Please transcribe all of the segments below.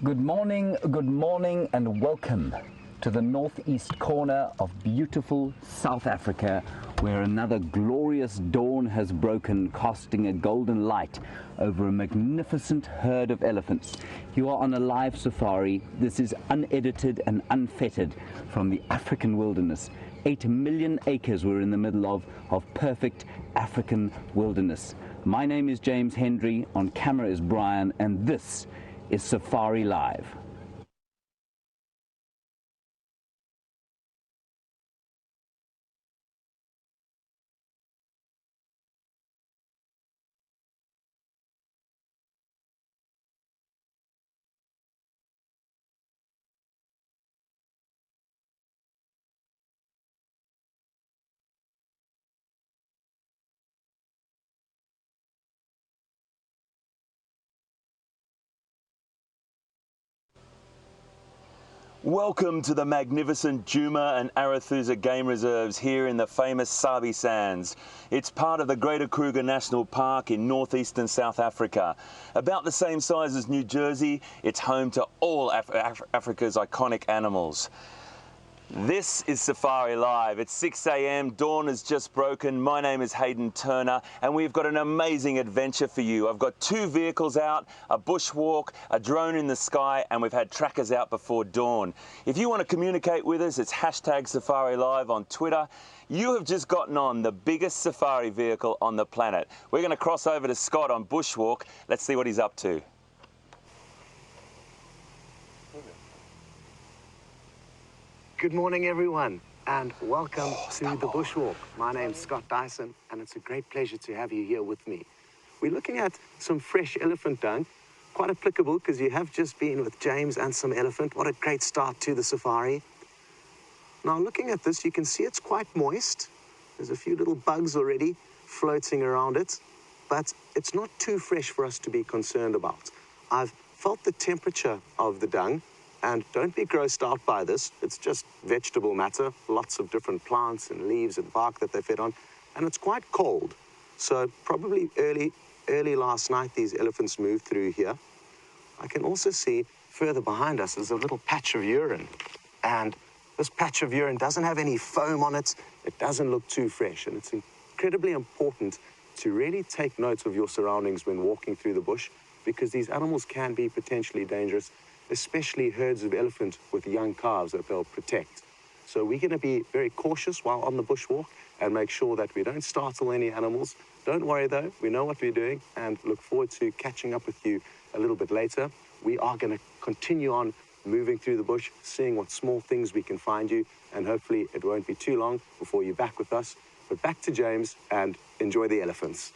Good morning, and welcome to the northeast corner of beautiful South Africa, where another glorious dawn has broken, casting a golden light over a magnificent herd of elephants. You are on a live safari. This is unedited and unfettered from the African wilderness. 8 million acres we're in the middle of perfect African wilderness. My name is James Hendry, on camera is Brian, and this is Safari Live. Welcome to the magnificent Djuma and Arathusa Game Reserves here in the famous Sabi Sands. It's part of the Greater Kruger National Park in northeastern South Africa. About the same size as New Jersey, it's home to all Africa's iconic animals. This is Safari Live. It's 6 a.m, dawn has just broken. My name is Hayden Turner, and we've got an amazing adventure for you. I've got 2 vehicles out, a bushwalk, a drone in the sky, and we've had trackers out before dawn. If you want to communicate with us, it's hashtag Safari Live on Twitter. You have just gotten on the biggest safari vehicle on the planet. We're going to cross over to Scott on bushwalk. Let's see what he's up to. Good morning, everyone, and welcome to the Bushwalk. My name's Scott Dyson, and it's a great pleasure to have you here with me. We're looking at some fresh elephant dung, quite applicable because you have just been with James and some elephant. What a great start to the safari. Now, looking at this, you can see it's quite moist. There's a few little bugs already floating around it, but it's not too fresh for us to be concerned about. I've felt the temperature of the dung. And don't be grossed out by this. It's just vegetable matter, lots of different plants and leaves and bark that they fed on. And it's quite cold. So probably early last night, these elephants moved through here. I can also see further behind us, there's a little patch of urine. And this patch of urine doesn't have any foam on it. It doesn't look too fresh. And it's incredibly important to really take note of your surroundings when walking through the bush, because these animals can be potentially dangerous, especially herds of elephant with young calves that they'll protect. So we're going to be very cautious while on the bushwalk and make sure that we don't startle any animals. Don't worry though, we know what we're doing, and look forward to catching up with you a little bit later. We are going to continue on moving through the bush, seeing what small things we can find you, and hopefully it won't be too long before you're back with us. But back to James, and enjoy the elephants.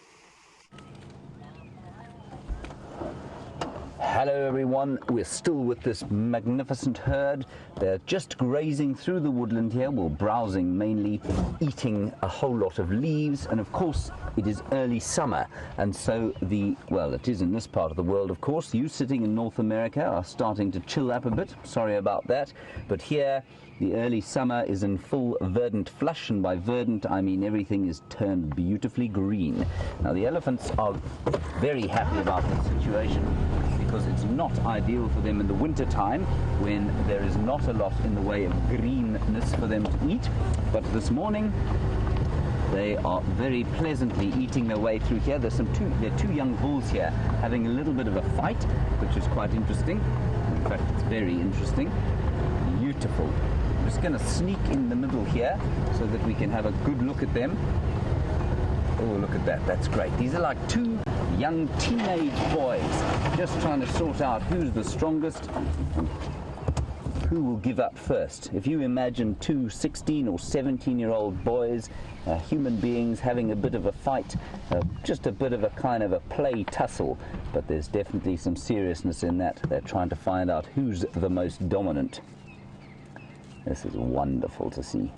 Hello everyone, we're still with this magnificent herd. They're just grazing through the woodland here, well, browsing mainly, eating a whole lot of leaves, and of course it is early summer, and so well, it is in this part of the world, of course. You sitting in North America are starting to chill up a bit, sorry about that, but here the early summer is in full verdant flush, and by verdant I mean everything is turned beautifully green. Now the elephants are very happy about this situation, because it's not ideal for them in the winter time when there is not a lot in the way of greenness for them to eat. But this morning they are very pleasantly eating their way through here. There are 2 young bulls here having a little bit of a fight, which is quite interesting. In fact, it's very interesting. Beautiful. I'm just going to sneak in the middle here so that we can have a good look at them. Oh, look at that. That's great. These are like 2 young teenage boys just trying to sort out who's the strongest, who will give up first. If you imagine 2 16 or 17-year-old boys, human beings, having a bit of a fight, just a bit of a kind of a play tussle, but there's definitely some seriousness in that. They're trying to find out who's the most dominant. This is wonderful to see.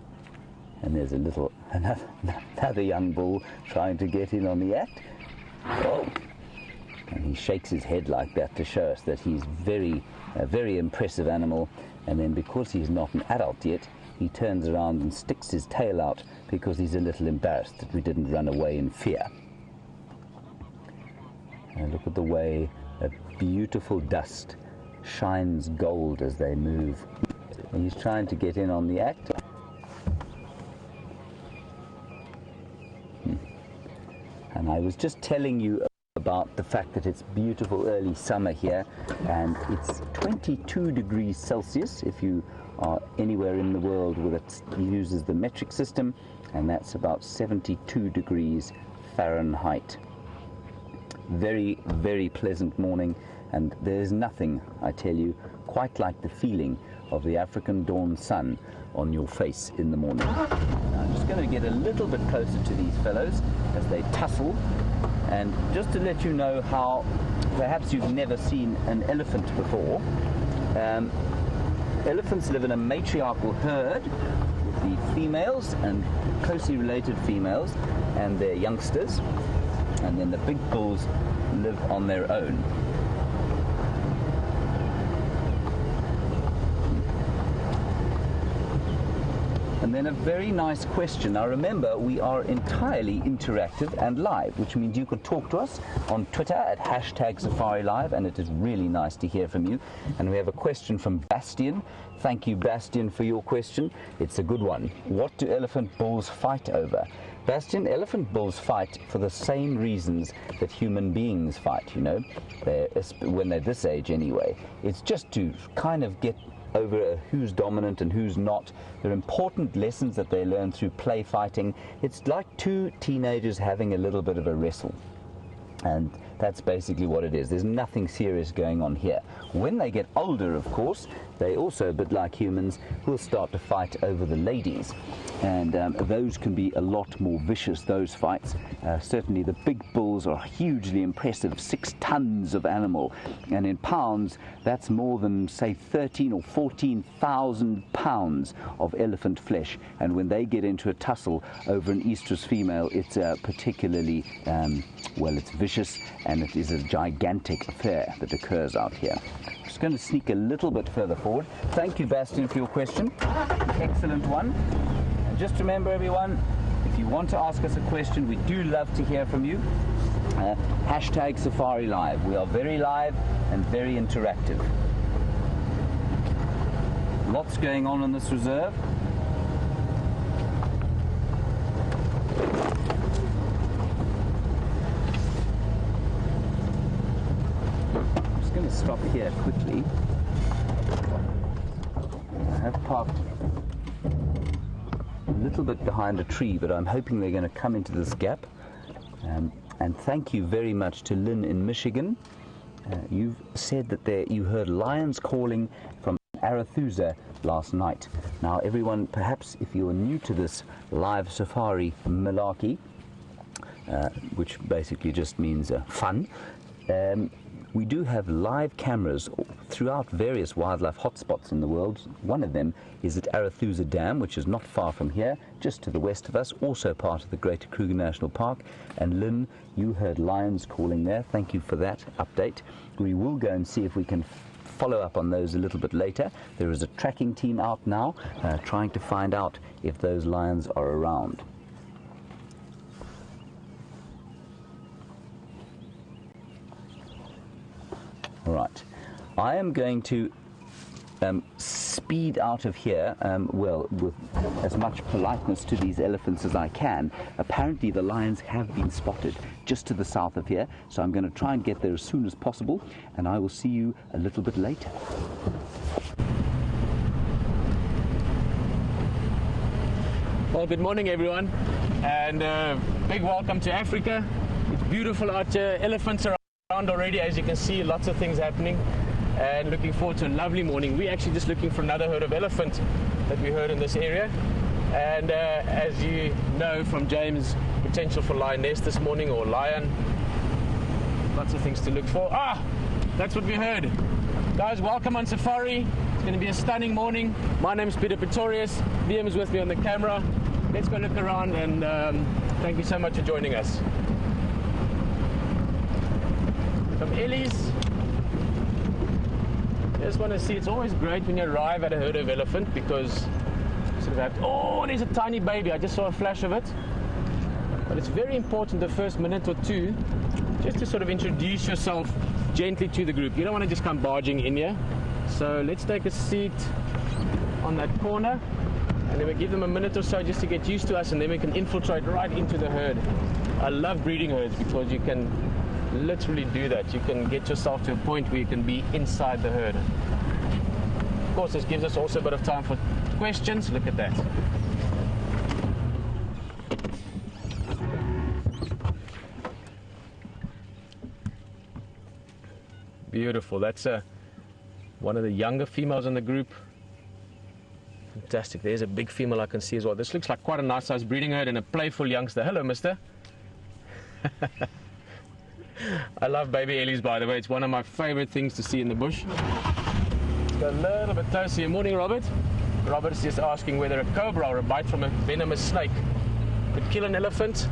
And there's another young bull trying to get in on the act. Oh. And he shakes his head like that to show us that he's a very impressive animal. And then because he's not an adult yet, he turns around and sticks his tail out because he's a little embarrassed that we didn't run away in fear. And look at the way that beautiful dust shines gold as they move. And he's trying to get in on the act. And I was just telling you about the fact that it's beautiful early summer here, and it's 22 degrees Celsius if you are anywhere in the world where it uses the metric system, and that's about 72 degrees Fahrenheit. Very, very pleasant morning, and there's nothing, I tell you, quite like the feeling of the African dawn sun on your face in the morning. Now, I'm just going to get a little bit closer to these fellows as they tussle, and just to let you know how perhaps you've never seen an elephant before. Elephants live in a matriarchal herd with the females and closely related females and their youngsters, and then the big bulls live on their own. And then a very nice question. Now remember, we are entirely interactive and live, which means you can talk to us on Twitter at #SafariLive, and it is really nice to hear from you. And we have a question from Bastian. Thank you, Bastian, for your question. It's a good one. What do elephant bulls fight over? Bastian, elephant bulls fight for the same reasons that human beings fight, you know, when they're this age anyway. It's just to kind of get over who's dominant and who's not. There are important lessons that they learn through play fighting. It's like two teenagers having a little bit of a wrestle. And that's basically what it is. There's nothing serious going on here. When they get older, of course, they also, a bit like humans, will start to fight over the ladies. And those can be a lot more vicious, those fights. Certainly the big bulls are hugely impressive, 6 tons of animal. And in pounds, that's more than, say, 13 or 14,000 pounds of elephant flesh. And when they get into a tussle over an estrus female, it's particularly, well, it's vicious, and it is a gigantic affair that occurs out here. I'm just going to sneak a little bit further forward. Thank you, Bastian, for your question. Excellent one. And just remember, everyone, if you want to ask us a question, we do love to hear from you. #SafariLive. We are very live and very interactive. Lots going on in this reserve. Stop here quickly. I have parked a little bit behind a tree, but I'm hoping they're going to come into this gap. And thank you very much to Lynn in Michigan. You've said that you heard lions calling from Arathusa last night. Now everyone, perhaps if you're new to this live safari malarkey, which basically just means fun, we do have live cameras throughout various wildlife hotspots in the world. One of them is at Arathusa Dam, which is not far from here, just to the west of us, also part of the Greater Kruger National Park. And Lynn, you heard lions calling there. Thank you for that update. We will go and see if we can follow up on those a little bit later. There is a tracking team out now trying to find out if those lions are around. Right, I am going to speed out of here, well, with as much politeness to these elephants as I can. Apparently the lions have been spotted just to the south of here, so I'm going to try and get there as soon as possible, and I will see you a little bit later. Well, good morning everyone, and big welcome to Africa. It's beautiful out here, elephants are around already, as you can see, lots of things happening, and looking forward to a lovely morning. We're actually just looking for another herd of elephant that we heard in this area, and as you know from James, potential for lioness this morning, or lion. Lots of things to look for. That's what we heard. Guys, welcome on safari. It's going to be a stunning morning. My name is Pieter Pretorius. Liam is with me on the camera. Let's go look around, and thank you so much for joining us. Some ellies. I just want to see, it's always great when you arrive at a herd of elephant, because you sort of have to, oh, there's a tiny baby. I just saw a flash of it. But it's very important the first minute or two just to sort of introduce yourself gently to the group. You don't want to just come barging in here. So let's take a seat on that corner, and then we give them a minute or so just to get used to us, and then we can infiltrate right into the herd. I love breeding herds because you can literally do that. You can get yourself to a point where you can be inside the herd. Of course, this gives us also a bit of time for questions. Look at that. Beautiful. That's one of the younger females in the group. Fantastic. There's a big female I can see as well. This looks like quite a nice sized breeding herd and a playful youngster. Hello, mister. I love baby ellies, by the way. It's one of my favorite things to see in the bush. Let's go a little bit closer here. Morning, Robert. Robert's just asking whether a cobra or a bite from a venomous snake could kill an elephant.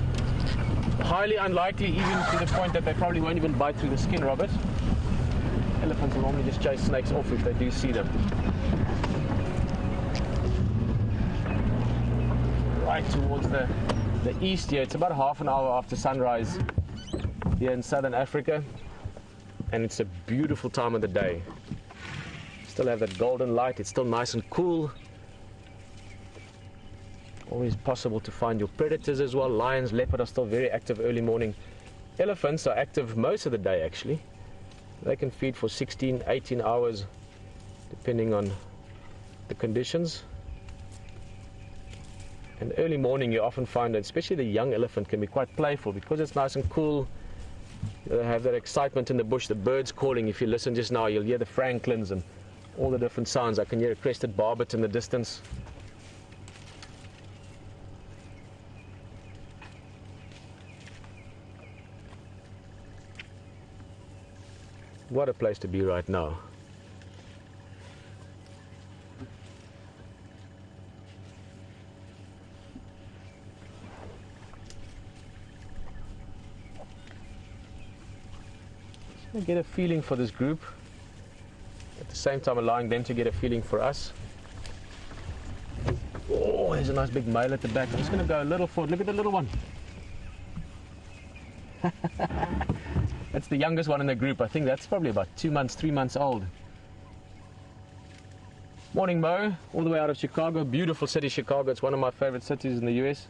Highly unlikely, even to the point that they probably won't even bite through the skin, Robert. Elephants will normally just chase snakes off if they do see them. Right towards the east here. It's about half an hour after sunrise here in southern Africa, and it's a beautiful time of the day. Still have that golden light. It's still nice and cool. Always possible to find your predators as well. Lions, leopard are still very active early morning. Elephants are active most of the day actually. They can feed for 16, 18 hours depending on the conditions. And early morning you often find that especially the young elephant can be quite playful because it's nice and cool. They have that excitement in the bush, the birds calling. If you listen just now, you'll hear the francolins and all the different sounds. I can hear a crested barbet in the distance. What a place to be right now. Just get a feeling for this group, at the same time allowing them to get a feeling for us. Oh, there's a nice big male at the back. I'm just going to go a little forward. Look at the little one. That's the youngest one in the group. I think that's probably about 2 months, 3 months old. Morning, Mo, all the way out of Chicago. Beautiful city, Chicago. It's one of my favorite cities in the US.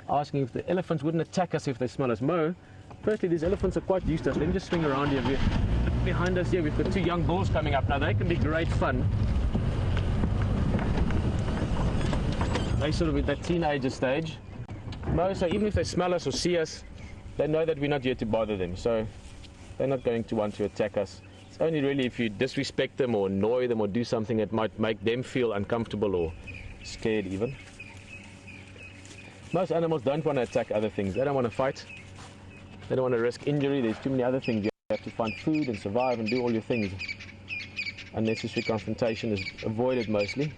Asking if the elephants wouldn't attack us if they smell us. Mo, firstly, these elephants are quite used to us. Let me just swing around here. Behind us here, we've got 2 young bulls coming up. Now, they can be great fun. They sort of at that teenager stage. Mo, so even if they smell us or see us, they know that we're not here to bother them, so they're not going to want to attack us. It's only really if you disrespect them or annoy them or do something that might make them feel uncomfortable or scared even. Most animals don't want to attack other things. They don't want to fight. They don't want to risk injury. There's too many other things. You have to find food and survive and do all your things. Unnecessary confrontation is avoided mostly.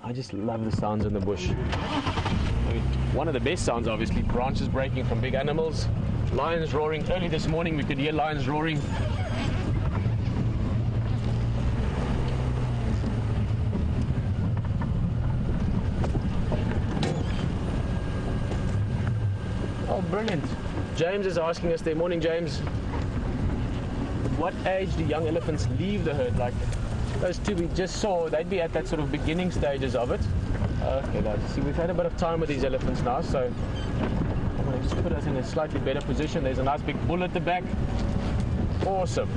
I just love the sounds in the bush. I mean, one of the best sounds, obviously, branches breaking from big animals. Lions roaring. Early this morning we could hear lions roaring. Oh, brilliant. James is asking us there. Morning, James. At what age do young elephants leave the herd? Like those 2 we just saw, they'd be at that sort of beginning stages of it. Okay, guys, see, we've had a bit of time with these elephants now, so I'm going to just put us in a slightly better position. There's a nice big bull at the back. Awesome.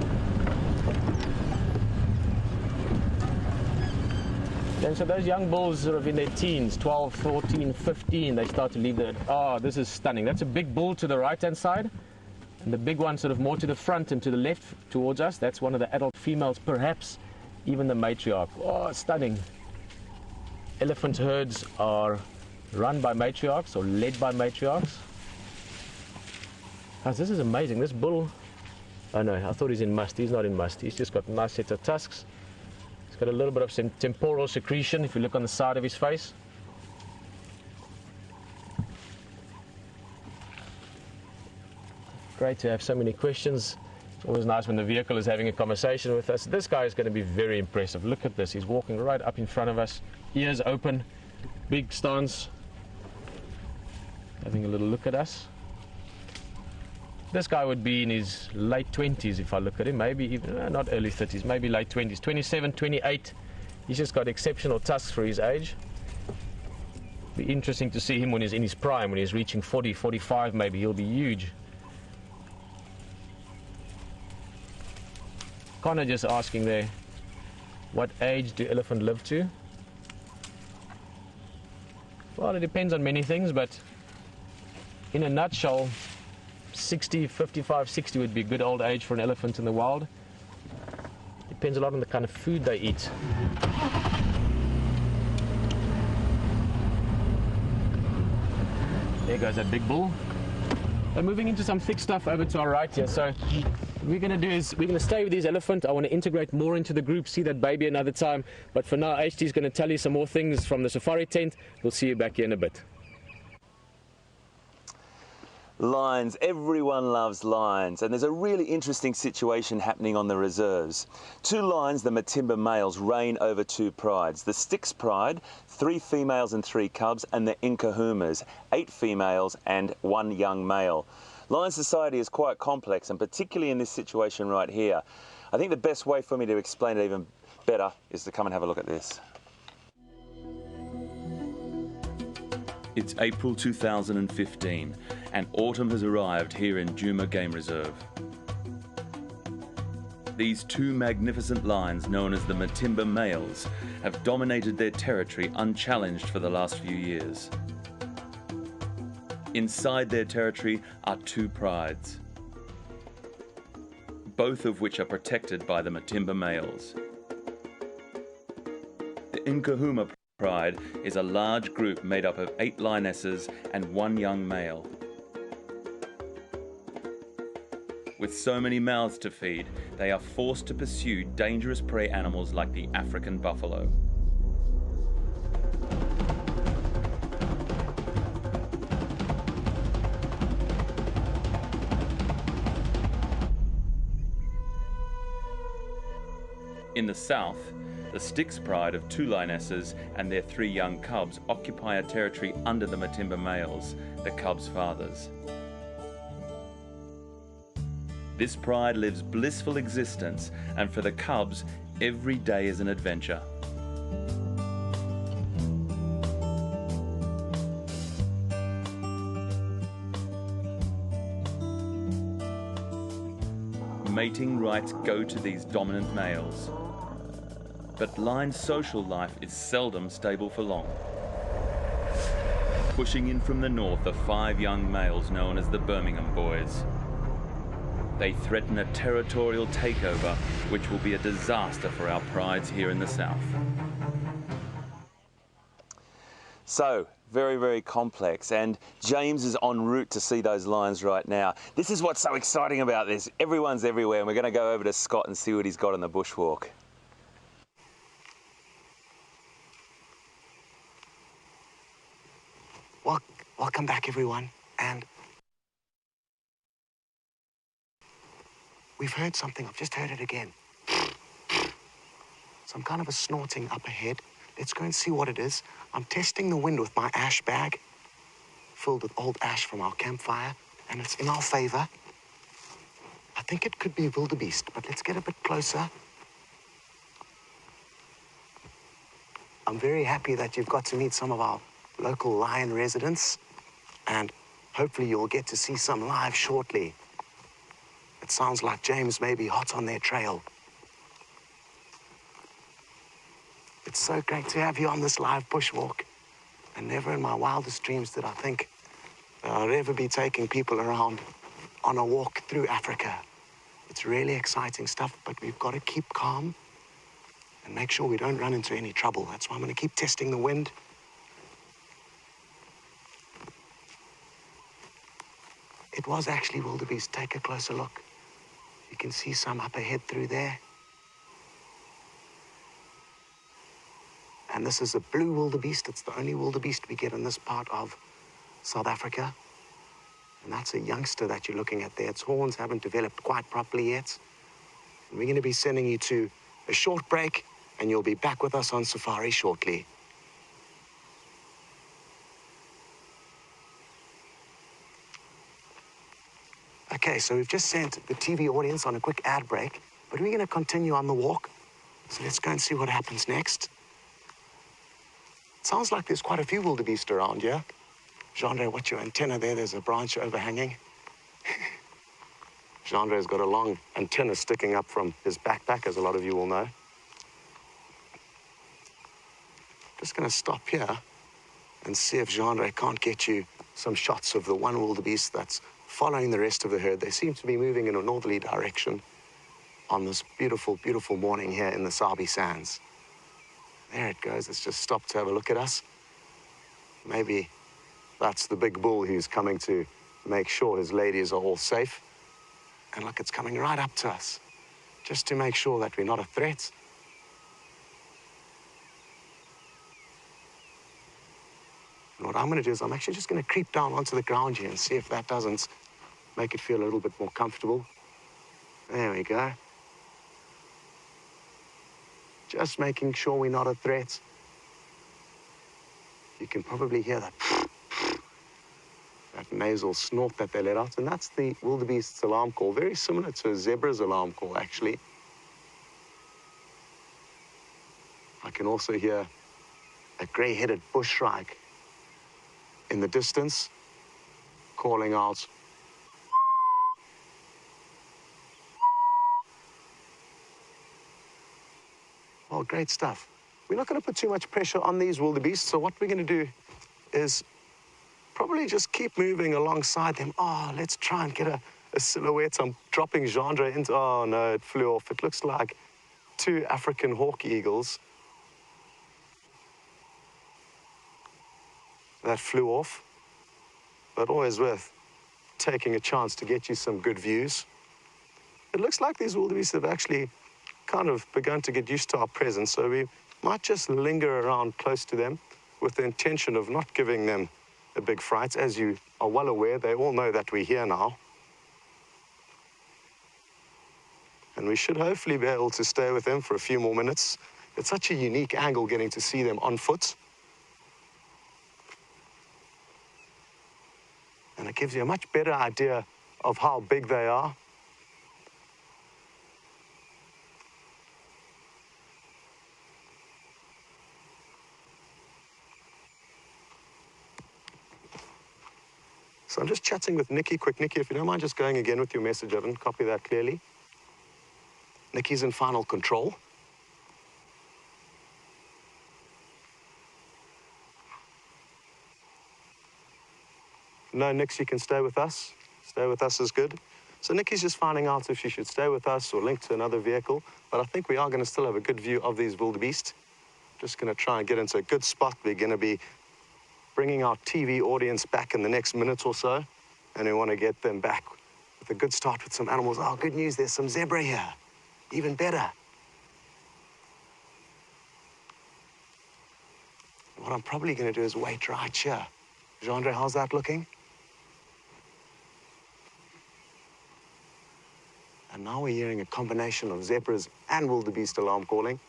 Then so those young bulls sort of in their teens, 12, 14, 15, they start to leave the... Oh, this is stunning. That's a big bull to the right-hand side. And the big one sort of more to the front and to the left towards us. That's one of the adult females, perhaps even the matriarch. Oh, stunning. Elephant herds are run by matriarchs or led by matriarchs. Guys, this is amazing. This bull... Oh no, I thought he's in must. He's not in must. He's just got a nice set of tusks. He's got a little bit of some temporal secretion if you look on the side of his face. Great to have so many questions It's always nice when the vehicle is having a conversation with us. This guy is going to be very impressive. Look at this. He's walking right up in front of us, ears open, big stance, having a little look at us. This guy would be in his late 20s if I look at him, maybe even, not early 30s, maybe late 20s, 27, 28. He's just got exceptional tusks for his age. Be interesting to see him when he's in his prime, when he's reaching 40, 45 maybe, he'll be huge. Connor just asking there, what age do elephants live to? Well, it depends on many things, but in a nutshell, 60, 55, 60 would be a good old age for an elephant in the wild. Depends a lot on the kind of food they eat. There goes that big bull. We're moving into some thick stuff over to our right here. So what we're going to do is we're going to stay with these elephants. I want to integrate more into the group, see that baby another time. But for now, HT is going to tell you some more things from the safari tent. We'll see you back here in a bit. Lions, everyone loves lions, and there's a really interesting situation happening on the reserves. Two lions, the Matimba males, reign over two prides. The Styx pride, 3 females and 3 cubs, and the Nkuhumas, 8 females and 1 young male. Lion society is quite complex, and particularly in this situation right here. I think the best way for me to explain it even better is to come and have a look at this. It's April 2015 and autumn has arrived here in Djuma Game Reserve. These two magnificent lions, known as the Matimba males, have dominated their territory unchallenged for the last few years. Inside their territory are 2 prides, both of which are protected by the Matimba males. The Nkuhuma pride is a large group made up of 8 lionesses and 1 young male. With so many mouths to feed, they are forced to pursue dangerous prey animals like the African buffalo. In the south, the Styx pride of 2 lionesses and their 3 young cubs occupy a territory under the Matimba males, the cubs' fathers. This pride lives blissful existence, and for the cubs, every day is an adventure. Mating rights go to these dominant males. But lion social life is seldom stable for long. Pushing in from the north are 5 young males known as the Birmingham boys. They threaten a territorial takeover, which will be a disaster for our prides here in the south. So, very, very complex, and James is en route to see those lions right now. This is what's so exciting about this. Everyone's everywhere, and we're going to go over to Scott and see what he's got on the bushwalk. Welcome back, everyone, and we've heard something. I've just heard it again. Some kind of a snorting up ahead. Let's go and see what it is. I'm testing the wind with my ash bag, filled with old ash from our campfire, and it's in our favor. I think it could be wildebeest, but let's get a bit closer. I'm very happy that you've got to meet some of our local lion residents, and hopefully you'll get to see some live shortly. It sounds like James may be hot on their trail. It's so great to have you on this live bushwalk, and never in my wildest dreams did I think that I'd ever be taking people around on a walk through Africa. It's really exciting stuff, but we've got to keep calm and make sure we don't run into any trouble. That's why I'm going to keep testing the wind. It was actually wildebeest. Take a closer look. You can see some up ahead through there. And this is a blue wildebeest. It's the only wildebeest we get in this part of South Africa. And that's a youngster that you're looking at there. Its horns haven't developed quite properly yet. And we're going to be sending you to a short break, and you'll be back with us on safari shortly. Okay, so we've just sent the TV audience on a quick ad break, but we're going to continue on the walk. So let's go and see what happens next. It sounds like there's quite a few wildebeest around here. Gendre, watch your antenna there. There's a branch overhanging. Gendre's got a long antenna sticking up from his backpack, as a lot of you will know. Just going to stop here and see if Gendre can't get you some shots of the one wildebeest that's following the rest of the herd. They seem to be moving in a northerly direction on this beautiful, beautiful morning here in the Sabi Sands. There it goes. It's just stopped to have a look at us. Maybe that's the big bull who's coming to make sure his ladies are all safe. And look, it's coming right up to us, just to make sure that we're not a threat. And what I'm going to do is I'm actually just going to creep down onto the ground here and see if that doesn't make it feel a little bit more comfortable. There we go. Just making sure we're not a threat. You can probably hear that nasal snort that they let out, and that's the wildebeest's alarm call, very similar to a zebra's alarm call, actually. I can also hear a grey-headed bushshrike in the distance calling out. Oh, great stuff. We're not going to put too much pressure on these wildebeest, so what we're going to do is probably just keep moving alongside them. Oh, let's try and get a silhouette. I'm dropping Gendre into... Oh, no, it flew off. It looks like two African hawk eagles that flew off, but always worth taking a chance to get you some good views. It looks like these wildebeest have actually kind of begun to get used to our presence, so we might just linger around close to them with the intention of not giving them a big fright. As you are well aware, they all know that we're here now. And we should hopefully be able to stay with them for a few more minutes. It's such a unique angle getting to see them on foot. And it gives you a much better idea of how big they are. So I'm just chatting with Nikki. Quick, Nikki, if you don't mind just going again with your message, I didn't copy that clearly. Nikki's in final control. No, Nix, you can stay with us. Stay with us is good. So Nikki's just finding out if she should stay with us or link to another vehicle. But I think we are going to still have a good view of these wildebeest. Just going to try and get into a good spot. We're going to be bringing our TV audience back in the next minute or so. And we want to get them back with a good start with some animals. Oh, good news, there's some zebra here. Even better. What I'm probably going to do is wait right here. Gendre, how's that looking? And now we're hearing a combination of zebras and wildebeest alarm calling.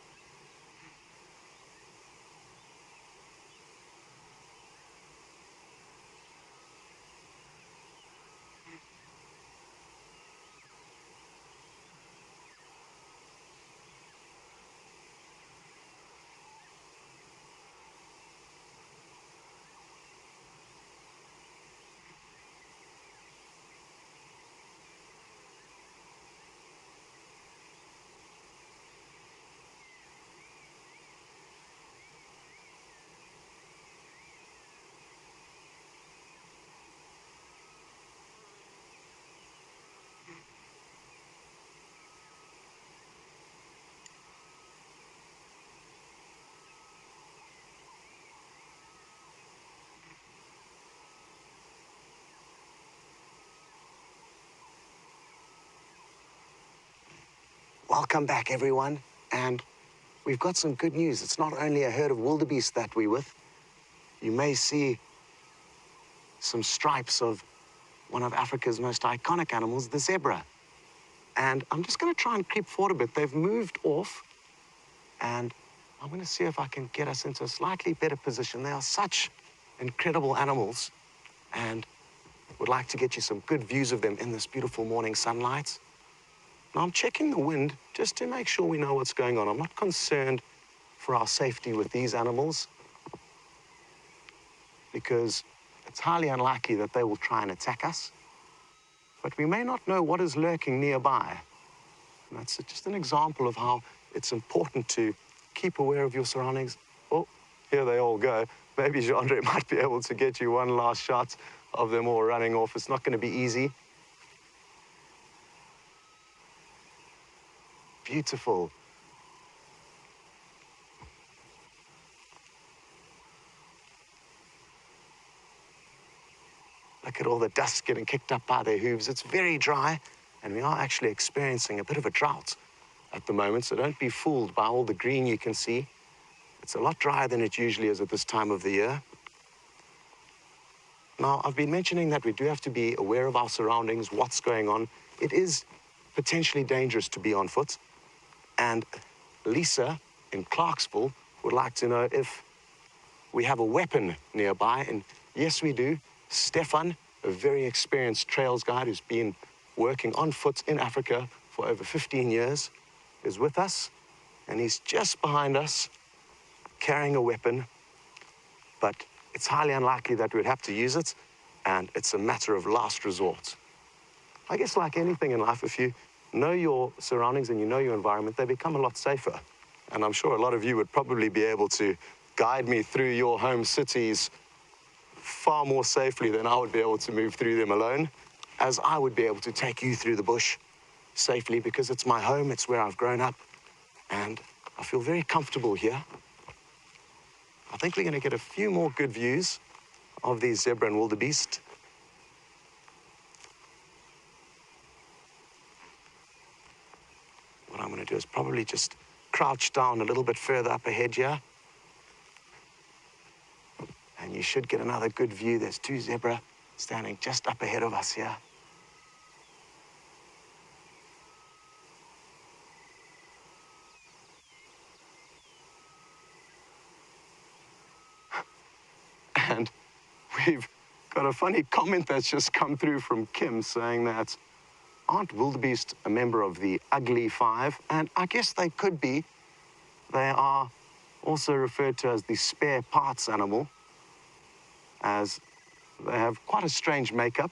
Welcome back, everyone. And we've got some good news. It's not only a herd of wildebeest that we're with. You may see some stripes of one of Africa's most iconic animals, the zebra. And I'm just going to try and creep forward a bit. They've moved off, and I'm going to see if I can get us into a slightly better position. They are such incredible animals, and would like to get you some good views of them in this beautiful morning sunlight. Now, I'm checking the wind just to make sure we know what's going on. I'm not concerned for our safety with these animals, because it's highly unlikely that they will try and attack us. But we may not know what is lurking nearby. And that's just an example of how it's important to keep aware of your surroundings. Oh, here they all go. Maybe Jean-Andre might be able to get you one last shot of them all running off. It's not going to be easy. Beautiful. Look at all the dust getting kicked up by their hooves. It's very dry, and we are actually experiencing a bit of a drought at the moment, so don't be fooled by all the green you can see. It's a lot drier than it usually is at this time of the year. Now, I've been mentioning that we do have to be aware of our surroundings, what's going on. It is potentially dangerous to be on foot, and Lisa in Clarksville would like to know if we have a weapon nearby, and yes, we do. Stefan, a very experienced trails guide who's been working on foot in Africa for over 15 years, is with us, and he's just behind us carrying a weapon, but it's highly unlikely that we'd have to use it, and it's a matter of last resort. I guess like anything in life, if you know your surroundings and you know your environment, they become a lot safer. And I'm sure a lot of you would probably be able to guide me through your home cities far more safely than I would be able to move through them alone, as I would be able to take you through the bush safely, because it's my home, it's where I've grown up, and I feel very comfortable here. I think we're going to get a few more good views of these zebra and wildebeest. What I'm going to do is probably just crouch down a little bit further up ahead here. And you should get another good view. There's two zebra standing just up ahead of us here. And we've got a funny comment that's just come through from Kim saying that, aren't wildebeest a member of the ugly five? And I guess they could be. They are also referred to as the spare parts animal, as they have quite a strange makeup.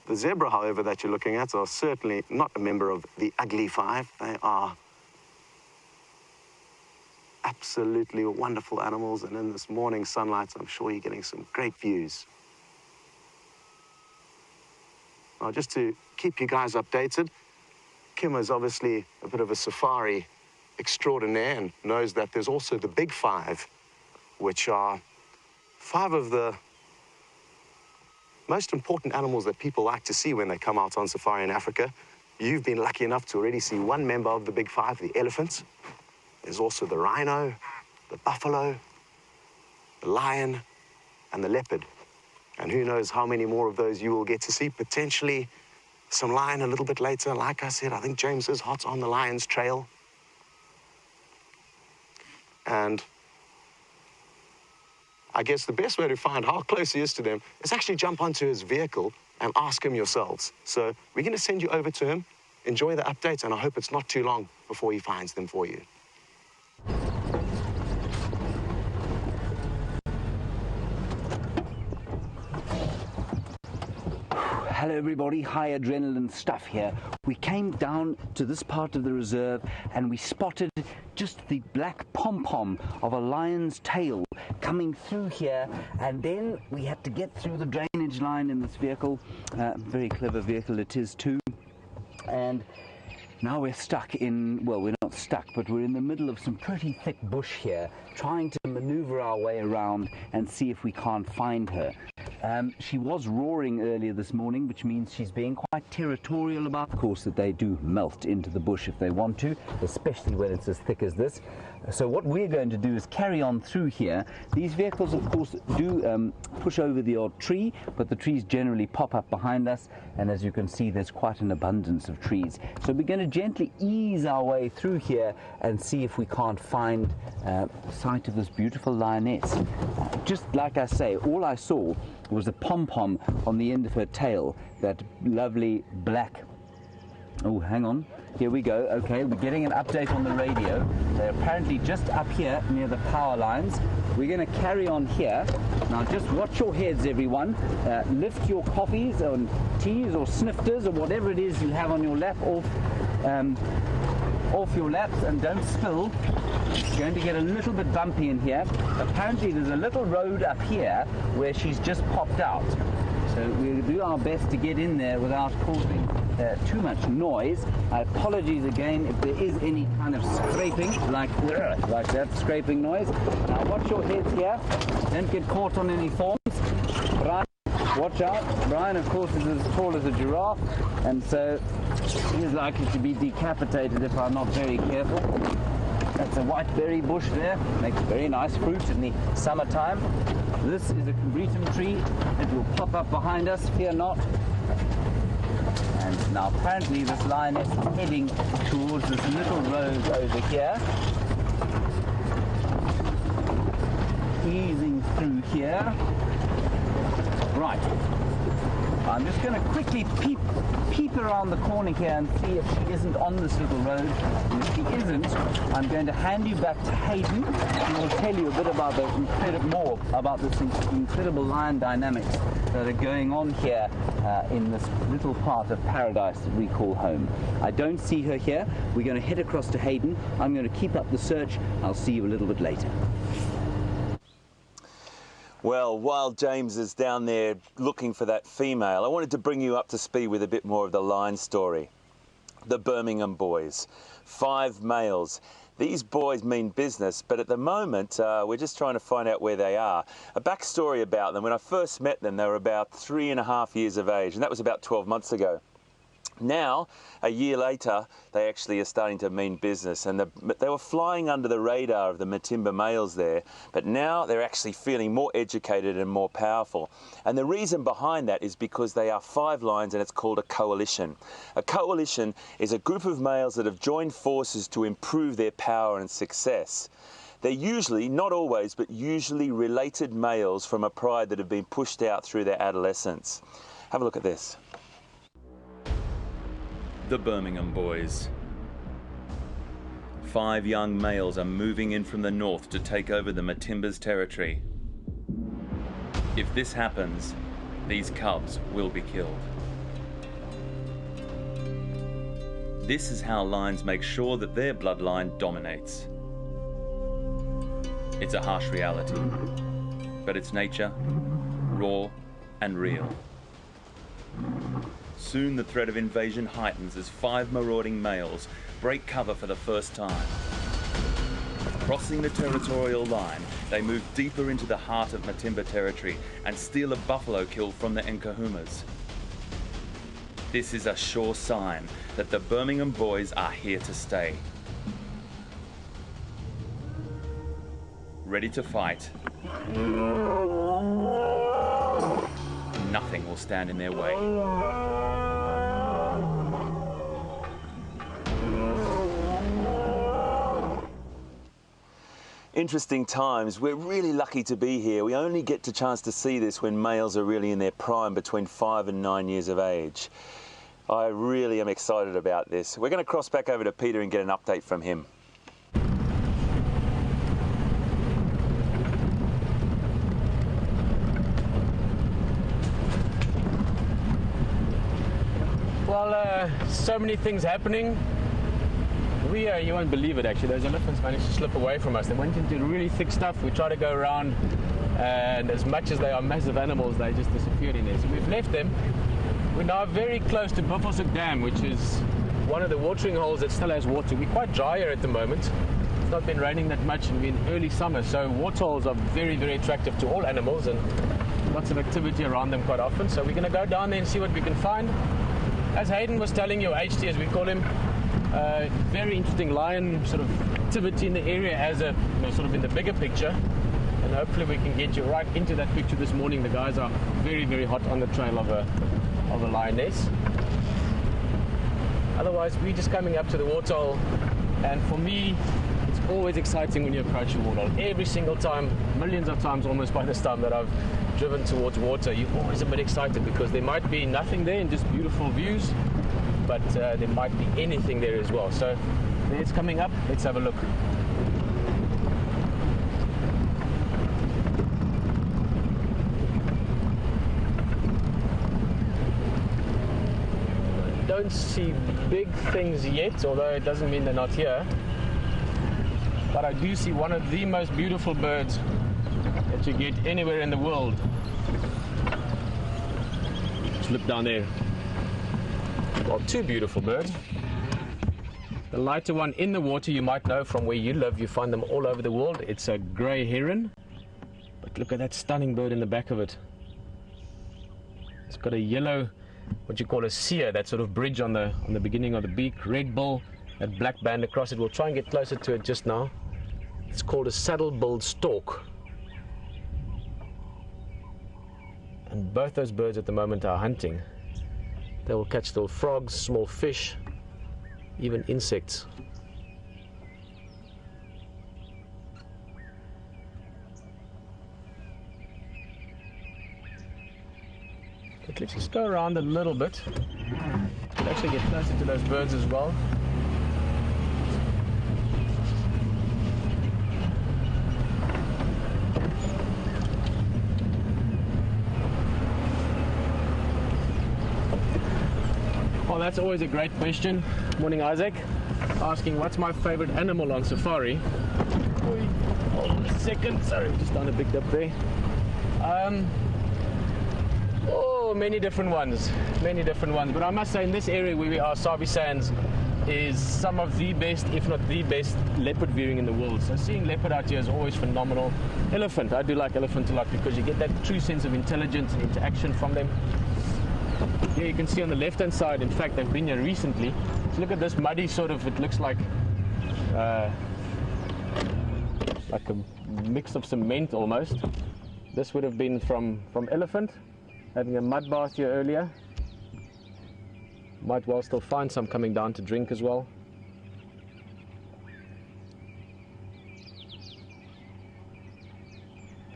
The zebra, however, that you're looking at are certainly not a member of the ugly five. They are absolutely wonderful animals, and in this morning sunlight, I'm sure you're getting some great views. Now, just to keep you guys updated, Kim is obviously a bit of a safari extraordinaire and knows that there's also the big five, which are 5 of the most important animals that people like to see when they come out on safari in Africa. You've been lucky enough to already see one member of the big 5, the elephant. There's also the rhino, the buffalo, the lion, and the leopard. And who knows how many more of those you will get to see. Potentially some lion a little bit later. Like I said, I think James is hot on the lion's trail. And I guess the best way to find how close he is to them is actually jump onto his vehicle and ask him yourselves. So we're going to send you over to him. Enjoy the update, and I hope it's not too long before he finds them for you. Hello everybody, high adrenaline stuff here. We came down to this part of the reserve and we spotted just the black pom-pom of a lion's tail coming through here, and then we had to get through the drainage line in this vehicle. Very clever vehicle it is too. And now we're stuck in, well, we're not stuck, but we're in the middle of some pretty thick bush here, trying to maneuver our way around and see if we can't find her. She was roaring earlier this morning, which means she's being quite territorial about. Of course, that they do melt into the bush if they want to, especially when it's as thick as this. So what we're going to do is carry on through here. These vehicles, of course, do push over the odd tree, but the trees generally pop up behind us, and as you can see, there's quite an abundance of trees. So we're going to gently ease our way through here and see if we can't find sight of this beautiful lioness. Just like I say, all I saw was a pom-pom on the end of her tail, that lovely black. Oh, hang on, here we go. Okay, we're getting an update on the radio. They're apparently just up here near the power lines. We're going to carry on here. Now just watch your heads, everyone. Lift your coffees or teas or snifters or whatever it is you have on your lap off your laps, and don't spill. It's going to get a little bit bumpy in here. Apparently there's a little road up here where she's just popped out. So we'll do our best to get in there without causing too much noise. Apologies again if there is any kind of scraping, like that scraping noise. Now watch your heads here. Don't get caught on any thorns. Brian, watch out. Brian, of course, is as tall as a giraffe, and so he's likely to be decapitated if I'm not very careful. That's a white berry bush there. Makes very nice fruit in the summertime. This is a Cumbritum tree. It will pop up behind us, fear not. And now apparently this lioness is heading towards this little road over here. Easing through here. Right. I'm just going to quickly peep around the corner here and see if she isn't on this little road. And if she isn't, I'm going to hand you back to Hayden, who will tell you a bit about more about this incredible lion dynamics that are going on here in this little part of paradise that we call home. I don't see her here. We're going to head across to Hayden. I'm going to keep up the search. I'll see you a little bit later. Well, while James is down there looking for that female, I wanted to bring you up to speed with a bit more of the lion story. The Birmingham boys, 5 males. These boys mean business, but at the moment we're just trying to find out where they are. A backstory about them: when I first met them, they were about 3.5 years of age, and that was about 12 months ago. Now, a year later, they actually are starting to mean business, and they were flying under the radar of the Matimba males there, but now they're actually feeling more educated and more powerful. And the reason behind that is because they are 5 lions, and it's called a coalition. A coalition is a group of males that have joined forces to improve their power and success. They're usually, not always, but usually related males from a pride that have been pushed out through their adolescence. Have a look at this. The Birmingham boys. 5 young males are moving in from the north to take over the Matimba's territory. If this happens, these cubs will be killed. This is how lions make sure that their bloodline dominates. It's a harsh reality, but it's nature, raw and real. Soon the threat of invasion heightens as 5 marauding males break cover for the first time. Crossing the territorial line, they move deeper into the heart of Matimba territory and steal a buffalo kill from the Nkahumas. This is a sure sign that the Birmingham boys are here to stay. Ready to fight. Nothing will stand in their way. Interesting times. We're really lucky to be here. We only get the chance to see this when males are really in their prime, between 5 and 9 years of age. I really am excited about this. We're going to cross back over to Pieter and get an update from him. Well, so many things happening. You won't believe it actually, those elephants managed to slip away from us. They went into really thick stuff. We tried to go around, and as much as they are massive animals, they just disappeared in there. So we've left them. We're now very close to Buffelshoek Dam, which is one of the watering holes that still has water. We're quite dry here at the moment. It's not been raining that much, and we're in early summer, so water holes are very, very attractive to all animals, and lots of activity around them quite often. So we're going to go down there and see what we can find. As Hayden was telling you, HT as we call him, very interesting lion sort of activity in the area as a, sort of in the bigger picture. And hopefully we can get you right into that picture this morning. The guys are very, very hot on the trail of a lioness. Otherwise, we're just coming up to the waterhole, and for me, it's always exciting when you approach a waterhole. Every single time, millions of times almost by this time that I've driven towards water, you're always a bit excited because there might be nothing there and just beautiful views, but there might be anything there as well. So it's coming up. Let's have a look. Don't see big things yet, although it doesn't mean they're not here. But I do see one of the most beautiful birds that you get anywhere in the world. Just look down there. Well, two beautiful birds. The lighter one in the water, you might know from where you live, you find them all over the world. It's a grey heron. But look at that stunning bird in the back of it. It's got a yellow, what you call a sear, that sort of bridge on the beginning of the beak, red bill, that black band across it. We'll try and get closer to it just now. It's called a saddle-billed stork. And both those birds at the moment are hunting. They will catch little frogs, small fish, even insects. But let's just go around a little bit. We'll actually get closer to those birds as well. Well, that's always a great question. Morning, Isaac. Asking what's my favorite animal on safari. Hold on a second. Sorry, just done a big dip there. Oh, many different ones. But I must say, in this area where we are, Sabi Sands is some of the best, if not the best, leopard viewing in the world. So seeing leopard out here is always phenomenal. Elephant, I do like elephant a lot because you get that true sense of intelligence and interaction from them. Here you can see on the left-hand side, in fact, they've been here recently. So look at this muddy sort of, it looks like a mix of cement almost. This would have been from elephant, having a mud bath here earlier. Might well still find some coming down to drink as well.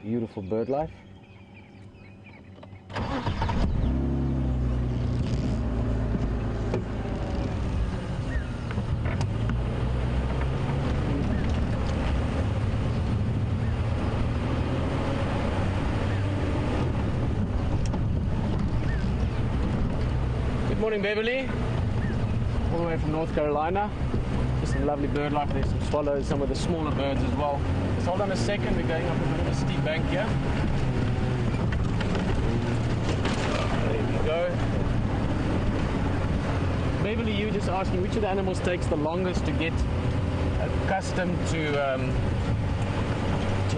Beautiful bird life. Morning, Beverly, all the way from North Carolina. Just some lovely bird life. There's some swallows, some of the smaller birds as well. Just hold on a second, we're going up a bit of a steep bank here. There we go. Beverly, you were just asking which of the animals takes the longest to get accustomed to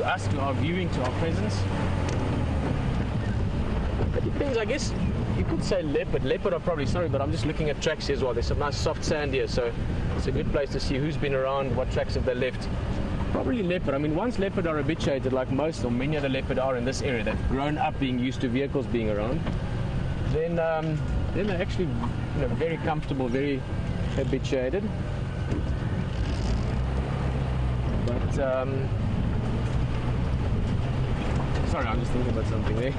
us, to our viewing, to our presence. It depends, I guess. You could say leopard. Leopard are probably, sorry, but I'm just looking at tracks here as well. There's some nice soft sand here, so it's a good place to see who's been around, what tracks have they left. Probably leopard. I mean, once leopard are habituated, like most or many of the leopard are in this area, they've grown up being used to vehicles being around, then they're actually very comfortable, very habituated. But, sorry, I'm just thinking about something there.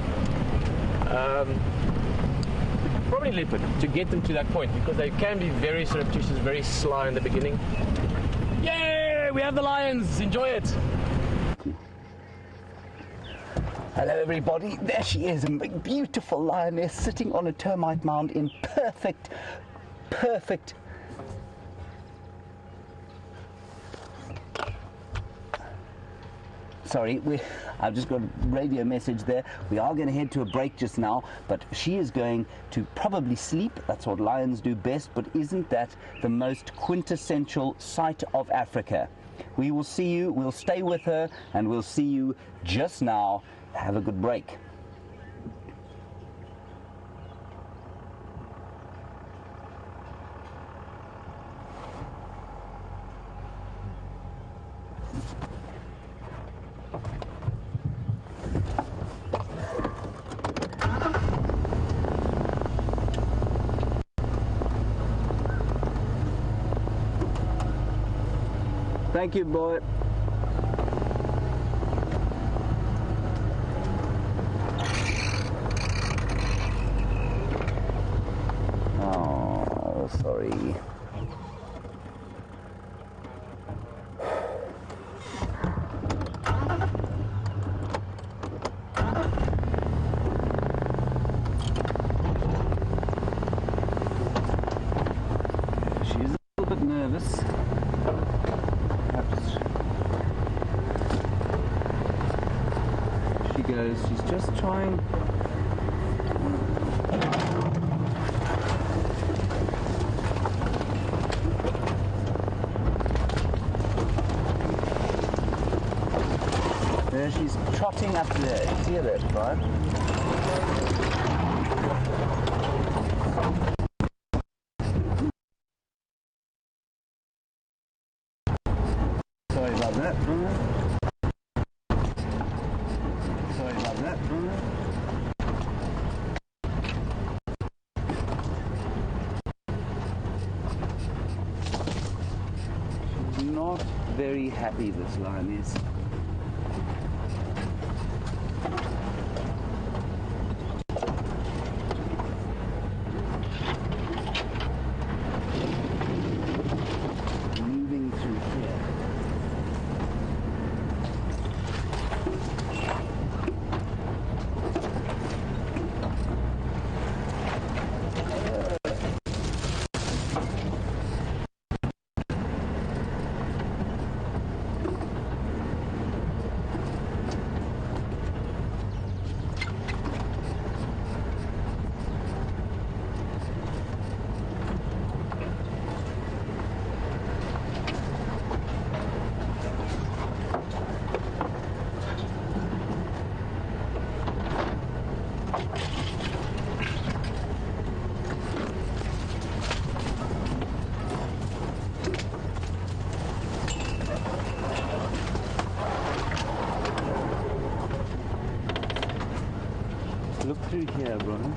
Probably leopard, to get them to that point, because they can be very surreptitious, very sly in the beginning. Yay! We have the lions! Enjoy it! Hello everybody, there she is, a beautiful lioness sitting on a termite mound in perfect sorry, I've just got a radio message there. We are going to head to a break just now, but she is going to probably sleep. That's what lions do best, but isn't that the most quintessential sight of Africa? We will see you, we'll stay with her, and we'll see you just now. Have a good break. Thank you, boy. Oh, sorry. She's a little bit nervous. Perhaps she goes, she's just trying. There she's trotting up there. See her there, right? Sorry about that. Sorry about that. She's not very happy, this lioness. Moving through here. Look through here, Brian.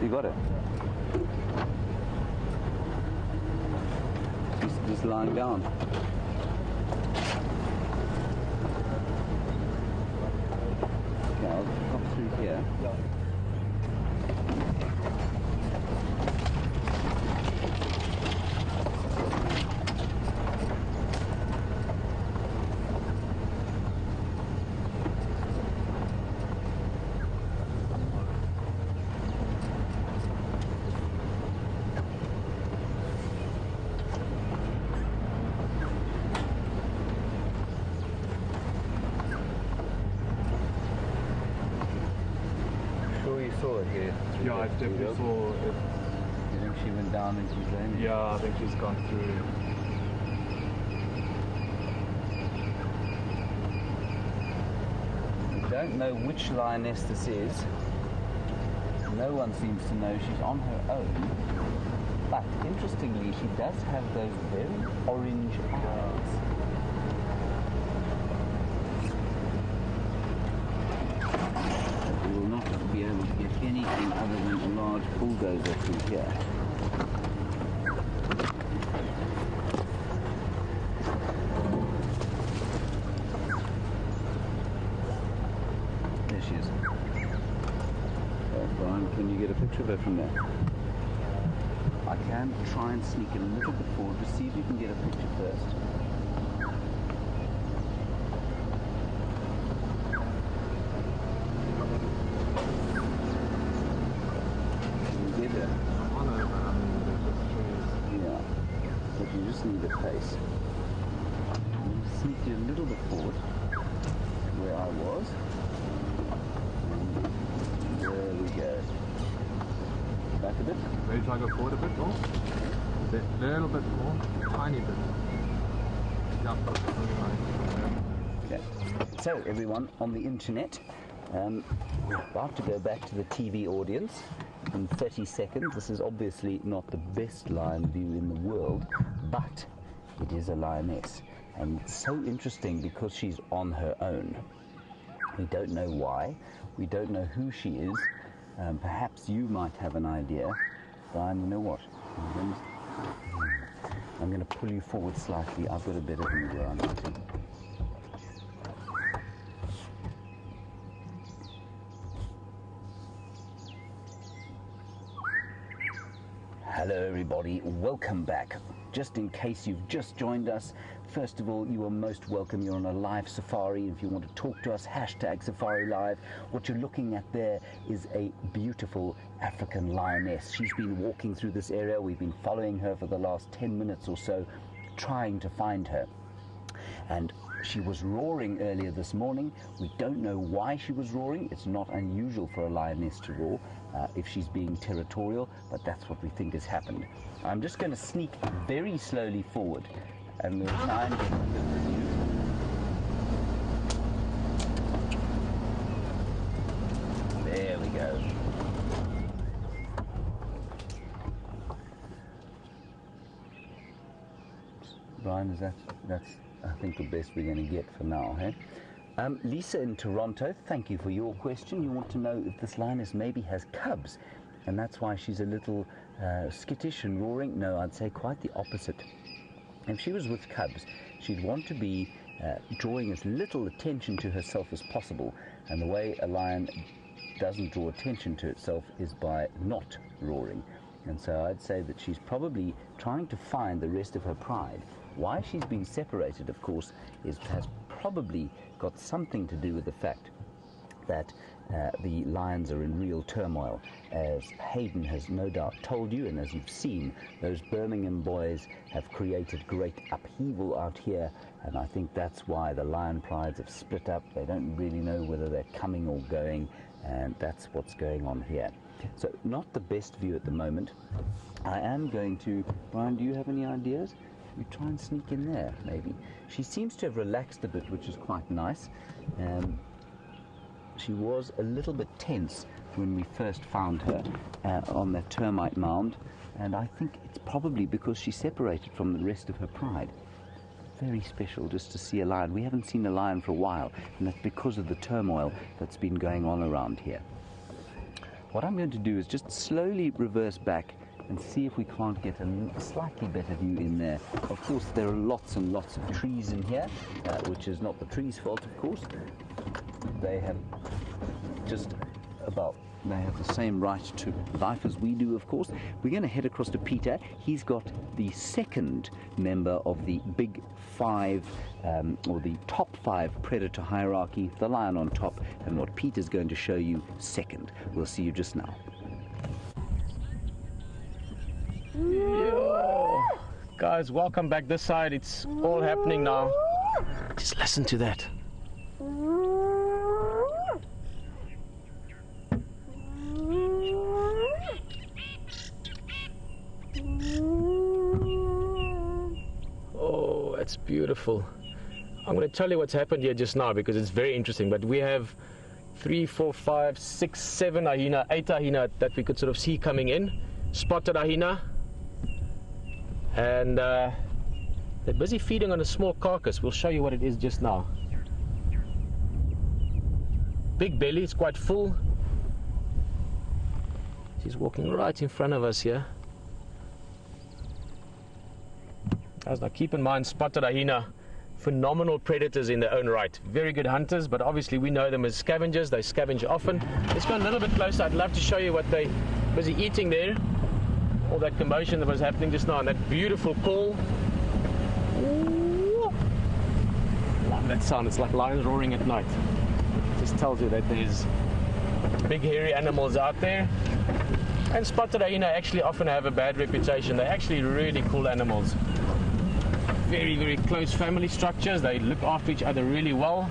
You got it? Just lying down. Okay, I'll hop through here. Saw it here. Yeah, I definitely saw it. You think she went down into the lane? Yeah, I think she's gone through. We don't know which lioness this is. No one seems to know. She's on her own. But interestingly, she does have those very orange eyes. We will not be able to get anything other than a large bulldozer through here. There she is. Brian, can you get a picture of her from there? I can try and sneak a little bit forward to see if you can get a picture first. You just need a pace. Sneak you a little bit forward where I was. And there we go. Back a bit. Maybe try to go forward a bit more. A little bit more. Tiny bit. Okay. So everyone on the internet, we're about to go back to the TV audience in 30 seconds. This is obviously not the best lion view in the world, but it is a lioness, and it's so interesting because she's on her own. We don't know why, we don't know who she is. Perhaps you might have an idea. Brian, you know what? I'm going to pull you forward slightly. I've got a better view where I'm sitting. Hello everybody, welcome back. Just in case you've just joined us, first of all, you are most welcome. You're on a live safari. If you want to talk to us, #SafariLive. What you're looking at there is a beautiful African lioness. She's been walking through this area. We've been following her for the last 10 minutes or so, trying to find her. And she was roaring earlier this morning. We don't know why she was roaring. It's not unusual for a lioness to roar if she's being territorial, but that's what we think has happened. I'm just going to sneak very slowly forward and we'll try and get a good view. There we go. Brian, that's I think the best we're going to get for now, hey? Lisa in Toronto, thank you for your question. You want to know if this lioness maybe has cubs, and that's why she's a little skittish and roaring. No, I'd say quite the opposite. If she was with cubs, she'd want to be drawing as little attention to herself as possible, and the way a lion doesn't draw attention to itself is by not roaring. And so I'd say that she's probably trying to find the rest of her pride. Why she's being separated, of course, has probably got something to do with the fact that the lions are in real turmoil. As Hayden has no doubt told you, and as you've seen, those Birmingham boys have created great upheaval out here, and I think that's why the lion prides have split up. They don't really know whether they're coming or going, and that's what's going on here. So not the best view at the moment. I am going to, Brian, do you have any ideas? You try and sneak in there, maybe. She seems to have relaxed a bit, which is quite nice. She was a little bit tense when we first found her on that termite mound, and I think it's probably because she separated from the rest of her pride. Very special just to see a lion. We haven't seen a lion for a while, and that's because of the turmoil that's been going on around here. What I'm going to do is just slowly reverse back and see if we can't get a slightly better view in there. Of course, there are lots and lots of trees in here, which is not the trees' fault, of course. They have they have the same right to life as we do, of course. We're going to head across to Pieter. He's got the second member of the big five, or the top 5 predator hierarchy, the lion on top, and what Pieter's going to show you second. We'll see you just now. Yo. Guys, welcome back this side. It's all happening now. Just listen to that. Oh, that's beautiful. I'm going to tell you what's happened here just now because it's very interesting, but we have 3, 4, 5, 6, 7 hyena, 8 hyena that we could sort of see coming in. Spotted hyena. And they're busy feeding on a small carcass. We'll show you what it is just now. Big belly, it's quite full. She's walking right in front of us here. Guys, now keep in mind, spotted hyena, phenomenal predators in their own right. Very good hunters, but obviously we know them as scavengers. They scavenge often. Let's go a little bit closer. I'd love to show you what they're busy eating there. All that commotion that was happening just now, and that beautiful call. Ooh. Love that sound. It's like lions roaring at night. It just tells you that there's big hairy animals out there. And spotted hyena actually often have a bad reputation. They're actually really cool animals. Very, very close family structures. They look after each other really well.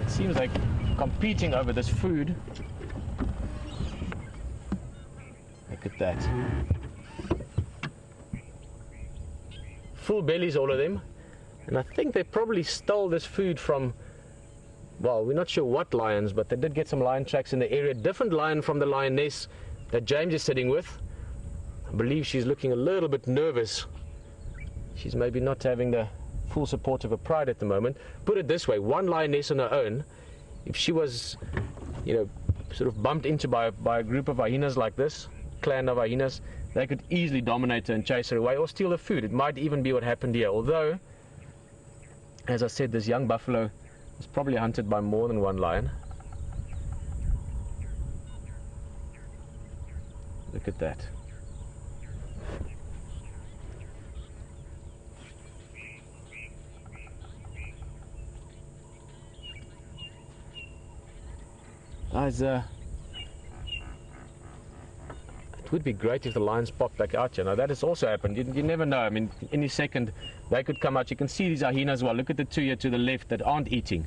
It seems like competing over this food. Look at that. Full bellies, all of them. And I think they probably stole this food from, well, we're not sure what lions, but they did get some lion tracks in the area. Different lion from the lioness that James is sitting with. I believe she's looking a little bit nervous. She's maybe not having the full support of her pride at the moment. Put it this way, one lioness on her own, if she was, you know, sort of bumped into by a group of hyenas like this, clan of hyenas, they could easily dominate her and chase her away or steal the food. It might even be what happened here, although, as I said, this young buffalo was probably hunted by more than one lion. Look at that. Guys, it would be great if the lions popped back out. You know, that has also happened. You never know. I mean, any second they could come out. You can see these hyenas well. Look at the two here to the left that aren't eating.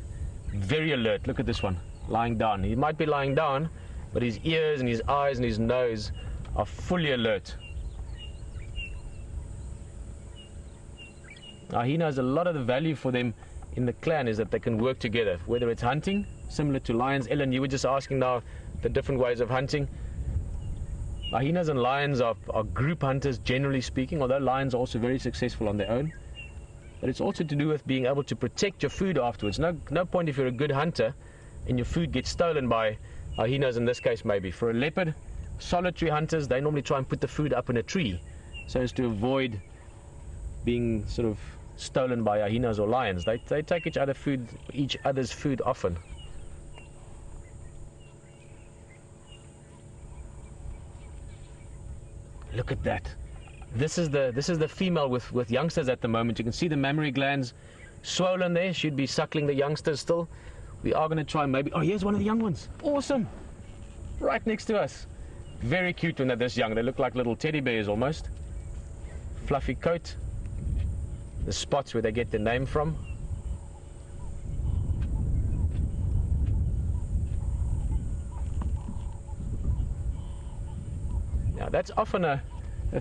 Very alert. Look at this one lying down. He might be lying down, but his ears and his eyes and his nose are fully alert. Hyenas, a lot of the value for them in the clan is that they can work together, whether it's hunting, similar to lions. Ellen, you were just asking now the different ways of hunting. Hyenas and lions are group hunters, generally speaking, although lions are also very successful on their own. But it's also to do with being able to protect your food afterwards. No point if you're a good hunter and your food gets stolen by hyenas in this case maybe. For a leopard, solitary hunters, they normally try and put the food up in a tree so as to avoid being sort of stolen by hyenas or lions. They take each other's food often. Look at that. This is the female with youngsters at the moment. You can see the mammary glands swollen there. Should be suckling the youngsters still. We are going to try maybe... Oh, here's one of the young ones. Awesome. Right next to us. Very cute when they're this young. They look like little teddy bears almost. Fluffy coat. The spots where they get their name from. Now that's often a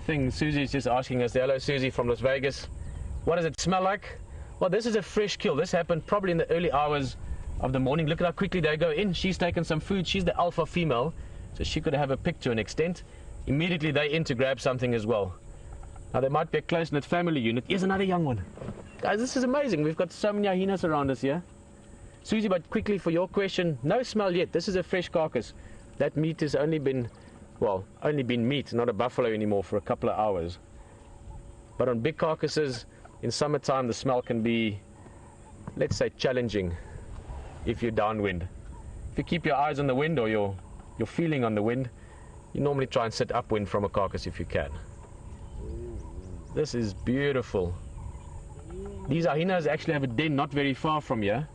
thing. Susie's just asking us. Hello Susie from Las Vegas. What does it smell like? Well, this is a fresh kill. This happened probably in the early hours of the morning. Look at how quickly they go in. She's taken some food. She's the alpha female, so she could have a pick to an extent. Immediately they in to grab something as well. Now there might be a close-knit family unit. Here's another young one. Guys, this is amazing. We've got so many hyenas around us here. Susie, but quickly for your question, no smell yet. This is a fresh carcass. That meat has only been meat, not a buffalo anymore, for a couple of hours. But on big carcasses in summertime, the smell can be, let's say, challenging if you're downwind. If you keep your eyes on the wind or your feeling on the wind, you normally try and sit upwind from a carcass if you can. This is beautiful. These hyenas actually have a den not very far from here,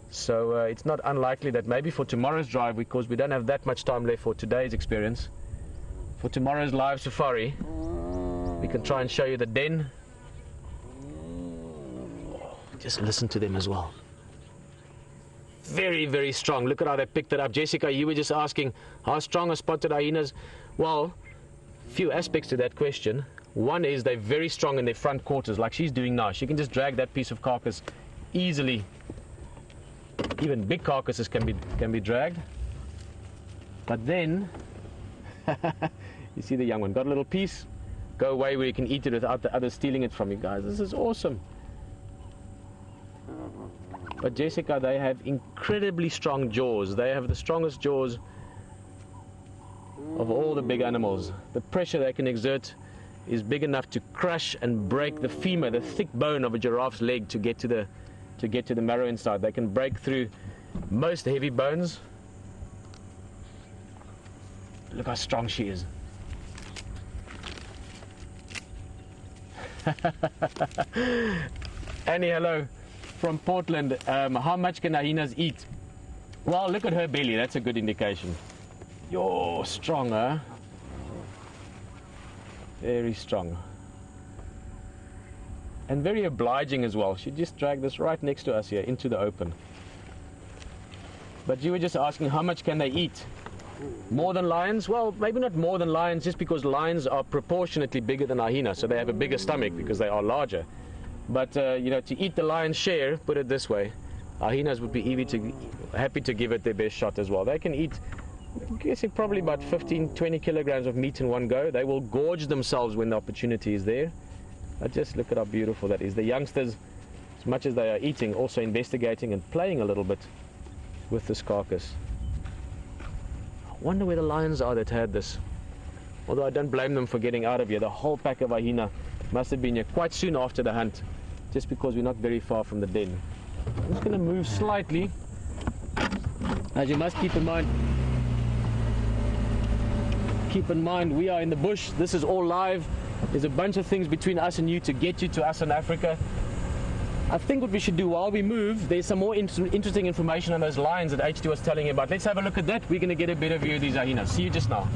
so it's not unlikely that maybe for tomorrow's drive, because we don't have that much time left for today's experience, for tomorrow's live safari, we can try and show you the den. Just listen to them as well. Very, very strong. Look at how they picked it up. Jessica, you were just asking how strong are spotted hyenas. Well, few aspects to that question. One is they're very strong in their front quarters, like she's doing now. She can just drag that piece of carcass easily. Even big carcasses can be dragged. But then, you see the young one got a little piece. Go away where you can eat it without the others stealing it from you guys. This is awesome. But Jessica, they have incredibly strong jaws. They have the strongest jaws of all the big animals. The pressure they can exert is big enough to crush and break the femur, the thick bone of a giraffe's leg, to get to the marrow inside. They can break through most heavy bones. Look how strong she is. Annie, hello from Portland. How much can hyenas eat? Well, look at her belly. That's a good indication. You're strong, huh? Very strong. And very obliging as well. She just dragged this right next to us here into the open. But you were just asking how much can they eat? More than lions? Well, maybe not more than lions, just because lions are proportionately bigger than hyenas, so they have a bigger stomach because they are larger. But you know, to eat the lion's share, put it this way, hyenas would be happy to give it their best shot as well. They can eat, I'm guessing, probably about 15-20 kilograms of meat in one go. They will gorge themselves when the opportunity is there. But just look at how beautiful that is. The youngsters, as much as they are eating, also investigating and playing a little bit with this carcass. I wonder where the lions are that had this. although I don't blame them for getting out of here. The whole pack of hyena must have been here quite soon after the hunt, just because we're not very far from the den. I'm just going to move slightly, as you must keep in mind, we are in the bush. This is all live. There's a bunch of things between us and you to get you to us in Africa. I think what we should do while we move, there's some more interesting information on those lions that H2 was telling you about. Let's have a look at that. We're going to get a better view of these hyenas. See you just now.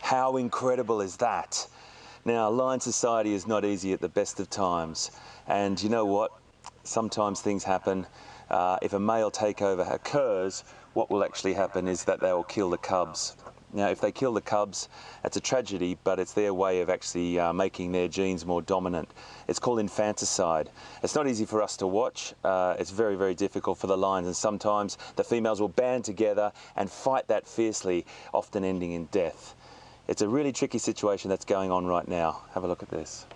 How incredible is that? Now, lion society is not easy at the best of times. And you know what? Sometimes things happen. If a male takeover occurs, what will actually happen is that they will kill the cubs. Now, if they kill the cubs, it's a tragedy, but it's their way of actually making their genes more dominant. It's called infanticide. It's not easy for us to watch. It's very, very difficult for the lions, and sometimes the females will band together and fight that fiercely, often ending in death. It's a really tricky situation that's going on right now. Have a look at this.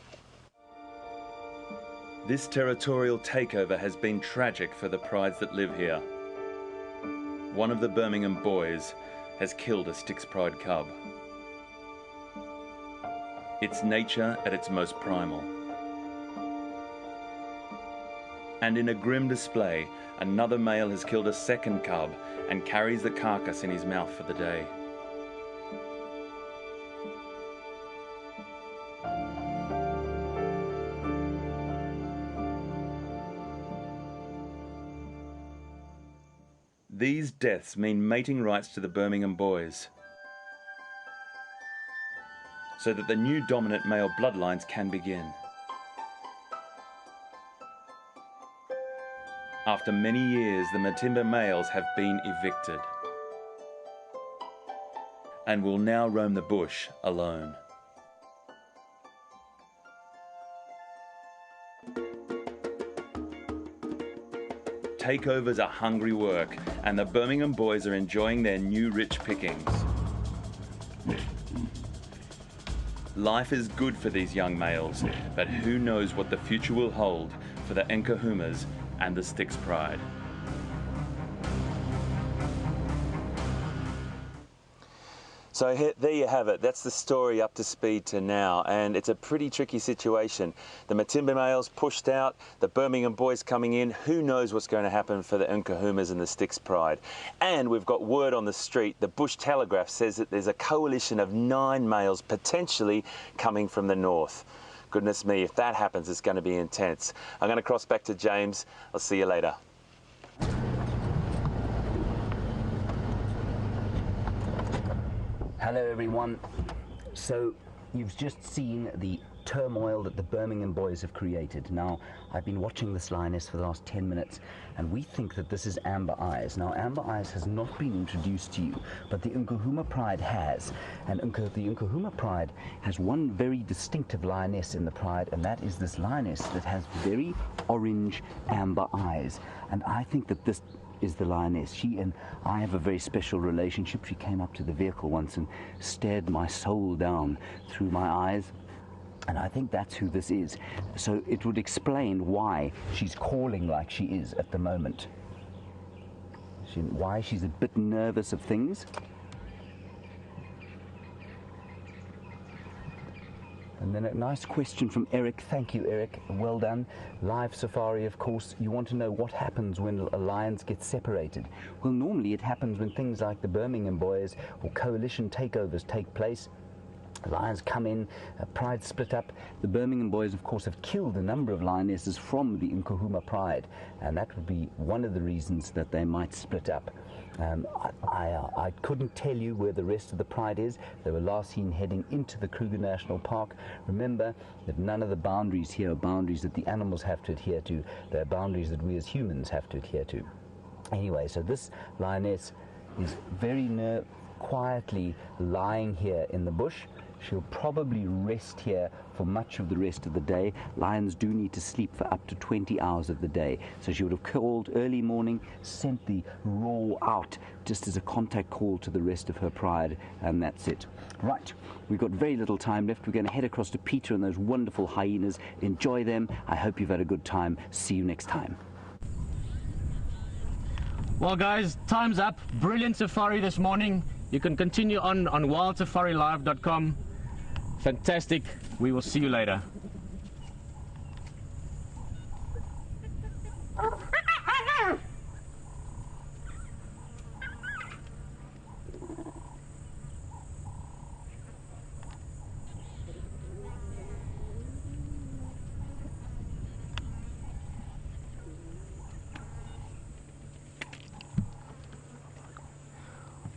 This territorial takeover has been tragic for the prides that live here. One of the Birmingham boys has killed a Styx pride cub. It's nature at its most primal. And in a grim display, another male has killed a second cub and carries the carcass in his mouth for the day. These deaths mean mating rights to the Birmingham boys, so that the new dominant male bloodlines can begin. After many years, the Matimba males have been evicted and will now roam the bush alone. Takeovers are hungry work, and the Birmingham boys are enjoying their new rich pickings. Life is good for these young males, but who knows what the future will hold for the Nkuhumas and the Styx pride. So there you have it. That's the story up to speed to now, and it's a pretty tricky situation. The Matimba males pushed out, the Birmingham boys coming in. Who knows what's going to happen for the Nkuhumas and the Styx pride? And we've got word on the street. The Bush Telegraph says that there's a coalition of 9 males potentially coming from the north. Goodness me, if that happens, it's going to be intense. I'm going to cross back to James. I'll see you later. Hello everyone. So you've just seen the turmoil that the Birmingham boys have created. Now, I've been watching this lioness for the last 10 minutes, and we think that this is Amber Eyes. Now, Amber Eyes has not been introduced to you, but the Nkuhuma pride has. And the Nkuhuma pride has one very distinctive lioness in the pride, and that is this lioness that has very orange amber eyes. And I think that this is the lioness. She and I have a very special relationship. She came up to the vehicle once and stared my soul down through my eyes, and I think that's who this is. So it would explain why she's calling like she is at the moment. Why she's a bit nervous of things. And then a nice question from Eric. Thank you, Eric. Well done. LiveSafari, of course. You want to know what happens when lions get separated. Well, normally it happens when things like the Birmingham boys or coalition takeovers take place. Lions come in, pride split up. The Birmingham boys, of course, have killed a number of lionesses from the Nkuhuma pride, and that would be one of the reasons that they might split up. I couldn't tell you where the rest of the pride is. They were last seen heading into the Kruger National Park. Remember that none of the boundaries here are boundaries that the animals have to adhere to. They're boundaries that we as humans have to adhere to. Anyway, so this lioness is very quietly lying here in the bush. She'll probably rest here for much of the rest of the day. Lions do need to sleep for up to 20 hours of the day. So she would have called early morning, sent the roar out just as a contact call to the rest of her pride, and that's it. Right, we've got very little time left. We're going to head across to Pieter and those wonderful hyenas. Enjoy them. I hope you've had a good time. See you next time. Well guys, time's up. Brilliant safari this morning. You can continue on wildsafariLive.com. Fantastic. We will see you later.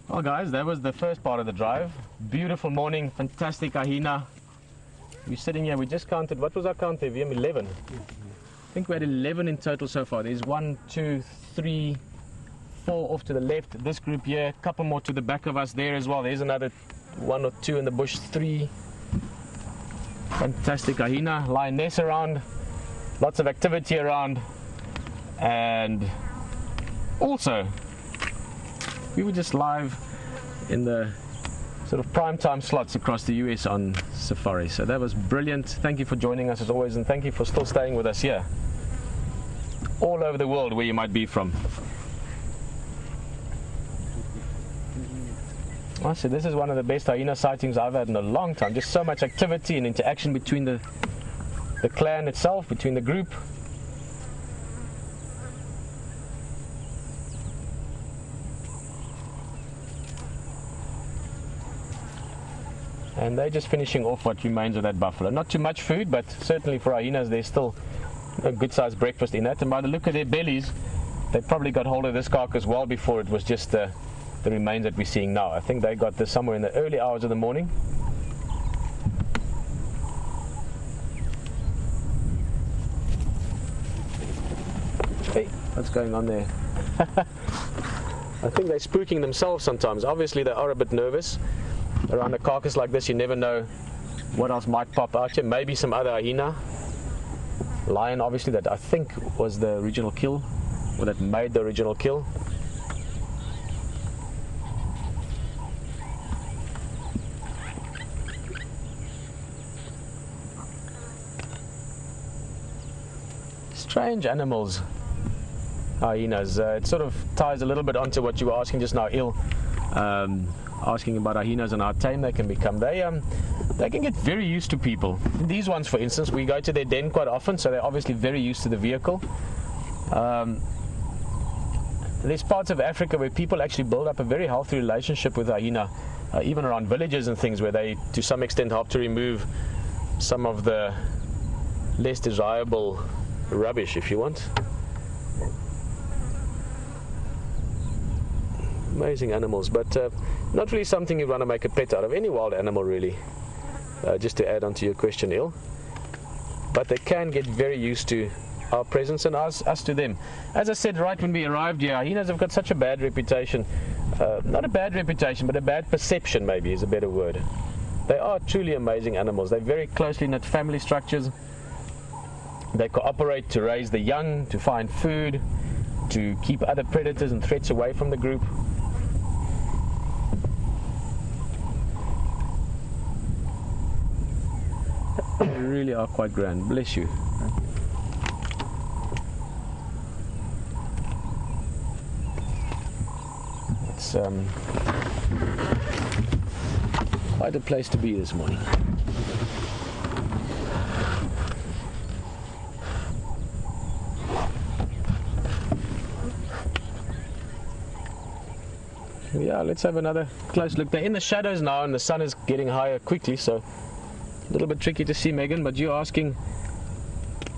Well guys, that was the first part of the drive. Beautiful morning, fantastic hyena. We're sitting here, we just counted, what was our count there, VM? 11? I think we had 11 in total so far. There's 1, 2, 3, 4 off to the left. This group here, a couple more to the back of us there as well. There's another 1 or 2 in the bush, 3. Fantastic hyena, lioness around, lots of activity around. And also, we were just live in the sort of prime time slots across the US on safari. So that was brilliant. Thank you for joining us as always, and thank you for still staying with us here all over the world where you might be from. Honestly, this is one of the best hyena sightings I've had in a long time. Just so much activity and interaction between the clan itself, between the group. And they're just finishing off what remains of that buffalo. Not too much food, but certainly for hyenas there's still a good sized breakfast in that. And by the look of their bellies, they probably got hold of this carcass well before it was just the remains that we're seeing now. I think they got this somewhere in the early hours of the morning. Hey, what's going on there? I think they're spooking themselves sometimes. Obviously they are a bit nervous. Around a carcass like this, you never know what else might pop out here. Maybe some other hyena. Lion, obviously, that I think was the original kill, or that made the original kill. Strange animals, hyenas. It sort of ties a little bit onto what you were asking just now, Il. Asking about hyenas and how tame they can become. They can get very used to people. These ones, for instance, we go to their den quite often, so they're obviously very used to the vehicle. There's parts of Africa where people actually build up a very healthy relationship with hyena, even around villages and things, where they, to some extent, help to remove some of the less desirable rubbish, if you want. Amazing animals, but not really something you want to make a pet out of, any wild animal really, just to add on to your question, Il. But they can get very used to our presence and us to them. As I said right when we arrived here, hyenas have got such a bad reputation. Not a bad reputation, but a bad perception maybe is a better word. They are truly amazing animals. They're very closely knit family structures. They cooperate to raise the young, to find food, to keep other predators and threats away from the group. They really are quite grand. Bless you. It's quite a place to be this morning. Yeah, let's have another close look. They're in the shadows now and the sun is getting higher quickly, so a little bit tricky to see, Megan, but you're asking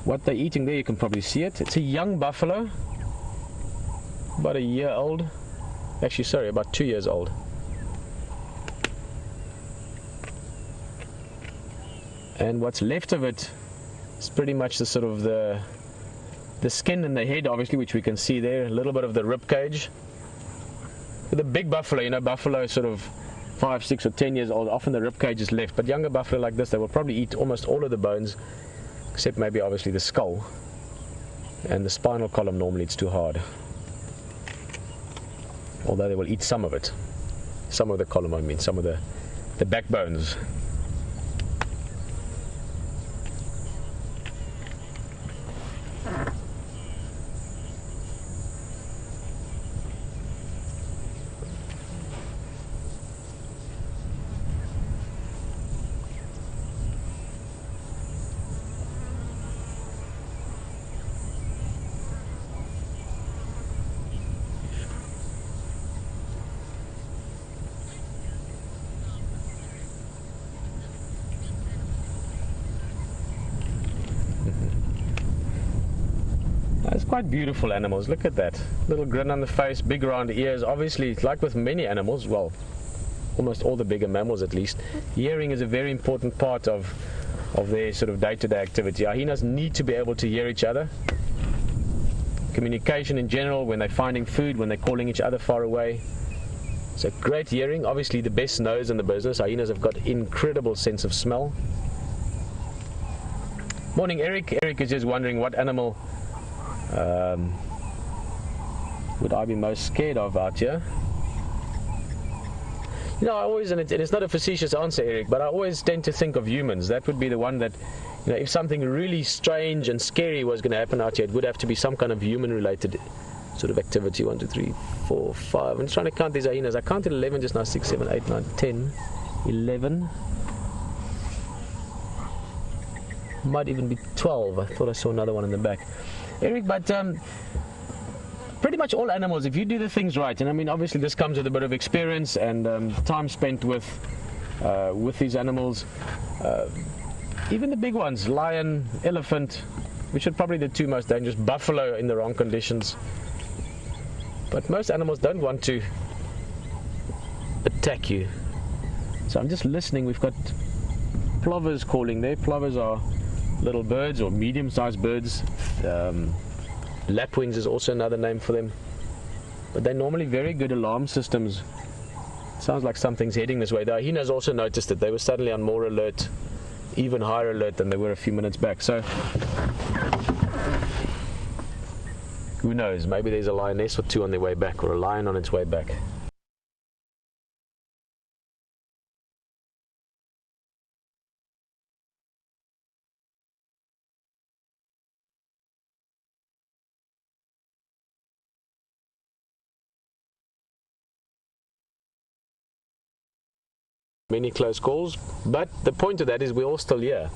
what they're eating there. You can probably see it. It's a young buffalo, about a year old. Actually, sorry, about 2 years old. And what's left of it is pretty much the sort of the skin and the head, obviously, which we can see there. A little bit of the rib cage. With a big buffalo, you know, buffalo is sort of 5, 6 or 10 years old, often the rib cage is left, but younger buffalo like this, they will probably eat almost all of the bones, except maybe obviously the skull, and the spinal column normally it's too hard, although they will eat some of it, some of the column, I mean, some of the backbones. quite beautiful animals. Look at that. Little grin on the face, big round ears. Obviously, like with many animals, well, almost all the bigger mammals at least, hearing is a very important part of their sort of day-to-day activity. Hyenas need to be able to hear each other. Communication in general, when they're finding food, when they're calling each other far away. So great hearing, obviously the best nose in the business. Hyenas have got incredible sense of smell. Morning, Eric. Eric is just wondering what animal would I be most scared of out here? You know, I always, and it's not a facetious answer, Eric, but I always tend to think of humans. That would be the one that, you know, if something really strange and scary was going to happen out here, it would have to be some kind of human-related sort of activity. 1, 2, 3, 4, 5. I'm just trying to count these hyenas. I counted 11 just now. 6, 7, 8, 9, 10, 11. Might even be 12. I thought I saw another one in the back, Eric. But pretty much all animals, if you do the things right, and I mean obviously this comes with a bit of experience and time spent with these animals, even the big ones, lion, elephant, which are probably the two most dangerous, buffalo in the wrong conditions. But most animals don't want to attack you. So I'm just listening. We've got plovers calling there. Plovers are little birds or medium-sized birds. Lapwings is also another name for them. But they're normally very good alarm systems. Sounds like something's heading this way. The hyenas also noticed it. They were suddenly on more alert, even higher alert than they were a few minutes back. So who knows? Maybe there's a lioness or two on their way back, or a lion on its way back. Many close calls, but the point of that is we're all still here.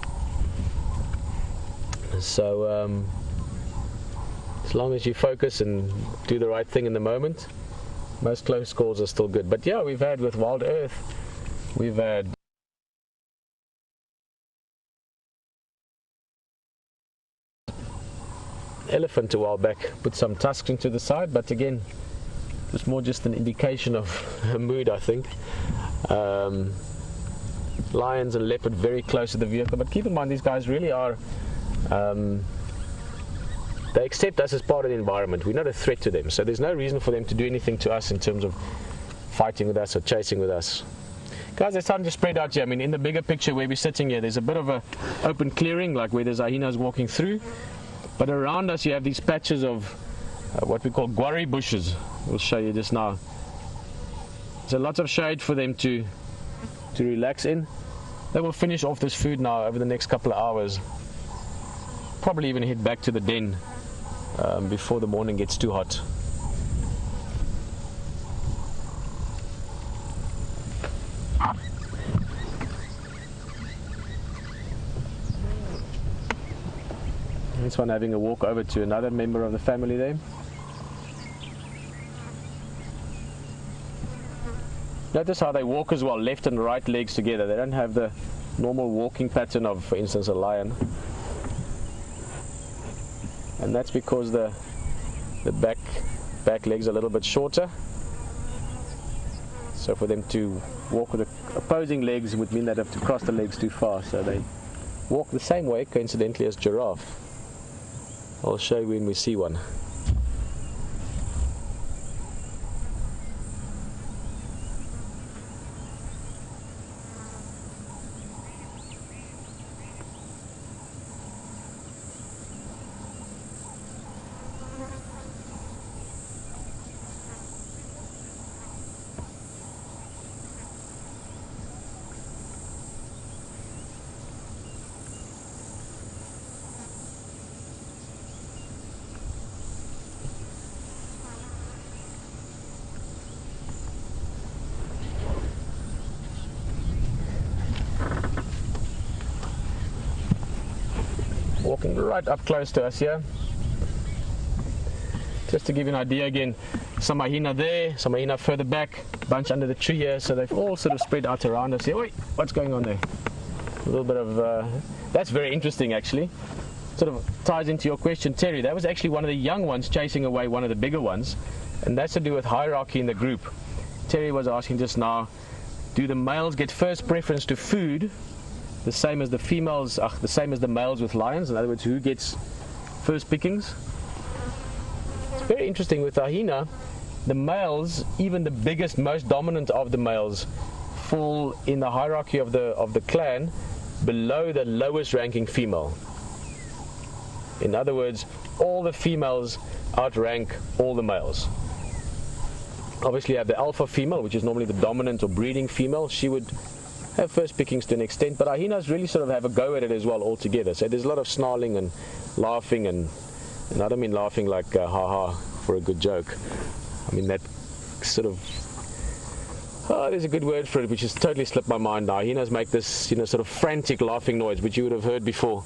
So as long as you focus and do the right thing in the moment, most close calls are still good. But yeah, we've had with WildEarth, we've had elephant a while back, put some tusks into the side, but again, it was more just an indication of a mood, I think. Lions and leopard very close to the vehicle, but keep in mind these guys really are, they accept us as part of the environment. We're not a threat to them, so there's no reason for them to do anything to us in terms of fighting with us or chasing with us. Guys, they're starting to spread out here. I mean, in the bigger picture where we're sitting here, there's a bit of a open clearing, like where there's hyenas walking through, but around us you have these patches of what we call guarri bushes. We'll show you just now. There's a lot of shade for them to relax in. They will finish off this food now over the next couple of hours. Probably even head back to the den before the morning gets too hot. This one having a walk over to another member of the family there. Notice how they walk as well, left and right legs together. They don't have the normal walking pattern of, for instance, a lion. And that's because the back legs are a little bit shorter. So for them to walk with the opposing legs would mean they'd have to cross the legs too far. So they walk the same way, coincidentally, as giraffe. I'll show you when we see one. Walking right up close to us here. Just to give you an idea again, some hyena there, some hyena further back, a bunch under the tree here, so they've all sort of spread out around us here. Wait, what's going on there? A little bit of, that's very interesting actually. sort of ties into your question, Terry. That was actually one of the young ones chasing away one of the bigger ones, and that's to do with hierarchy in the group. Terry was asking just now, do the males get first preference to food, the same as the females, the same as the males with lions? In other words, who gets first pickings? It's very interesting with the hyena. The males, even the biggest, most dominant of the males, fall in the hierarchy of the clan below the lowest ranking female. In other words, all the females outrank all the males. Obviously you have the alpha female, which is normally the dominant or breeding female. She would have first pickings to an extent, but hyenas really sort of have a go at it as well altogether. So there's a lot of snarling and laughing, and I don't mean laughing like ha-ha for a good joke. I mean that sort of, there's a good word for it which has totally slipped my mind now. Hyenas make this, sort of frantic laughing noise, which you would have heard before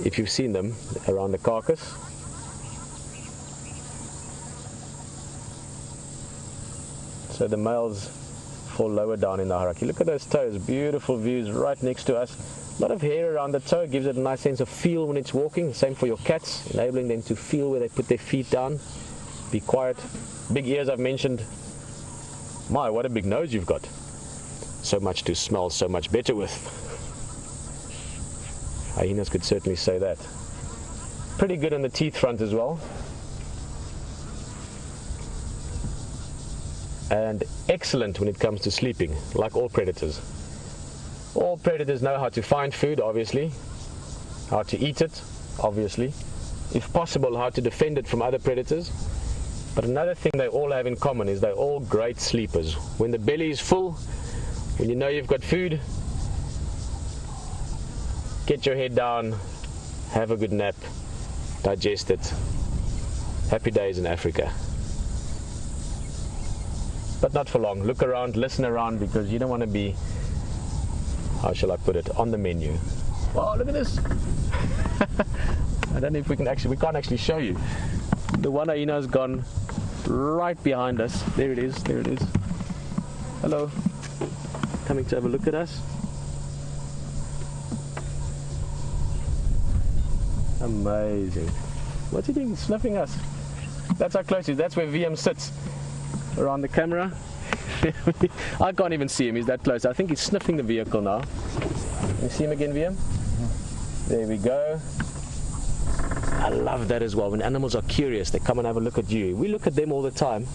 if you've seen them around the carcass. So the males fall lower down in the hierarchy. Look at those toes, beautiful views right next to us. A lot of hair around the toe gives it a nice sense of feel when it's walking. Same for your cats, enabling them to feel where they put their feet down. Be quiet. Big ears I've mentioned. My, what a big nose you've got. So much to smell so much better with. Hyenas could certainly say that. Pretty good on the teeth front as well. And excellent when it comes to sleeping, like all predators. All predators know how to find food, obviously. How to eat it, obviously. If possible, how to defend it from other predators. But another thing they all have in common is they're all great sleepers. When the belly is full, when you know you've got food, get your head down, have a good nap, digest it. Happy days in Africa. But not for long. Look around, listen around, because you don't want to be, how shall I put it, on the menu. Wow, look at this. I don't know if we can't actually show you. The one hyena's gone right behind us. There it is, there it is. Hello. Coming to have a look at us. Amazing. What's he doing? Sniffing us. That's how close he is. That's where VM sits. Around the camera. I can't even see him, he's that close. I think he's sniffing the vehicle now. You see him again, VM? There we go. I love that as well. When animals are curious, they come and have a look at you. We look at them all the time,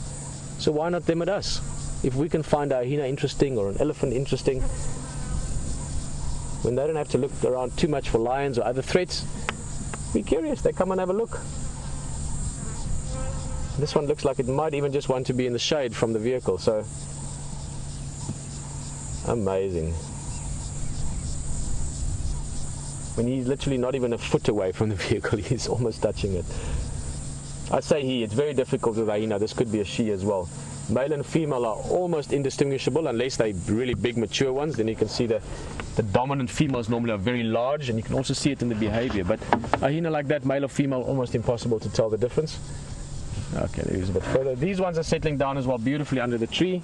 so why not them at us? If we can find a hyena interesting or an elephant interesting, when they don't have to look around too much for lions or other threats, be curious, they come and have a look. This one looks like it might even just want to be in the shade from the vehicle, so amazing. When he's literally not even a foot away from the vehicle, he's almost touching it. I say he, it's very difficult with hyena. This could be a she as well. Male and female are almost indistinguishable unless they're really big mature ones. Then you can see the dominant females normally are very large, and you can also see it in the behavior. But a hyena like that, male or female, almost impossible to tell the difference. Okay, there is a bit further. These ones are settling down as well beautifully under the tree.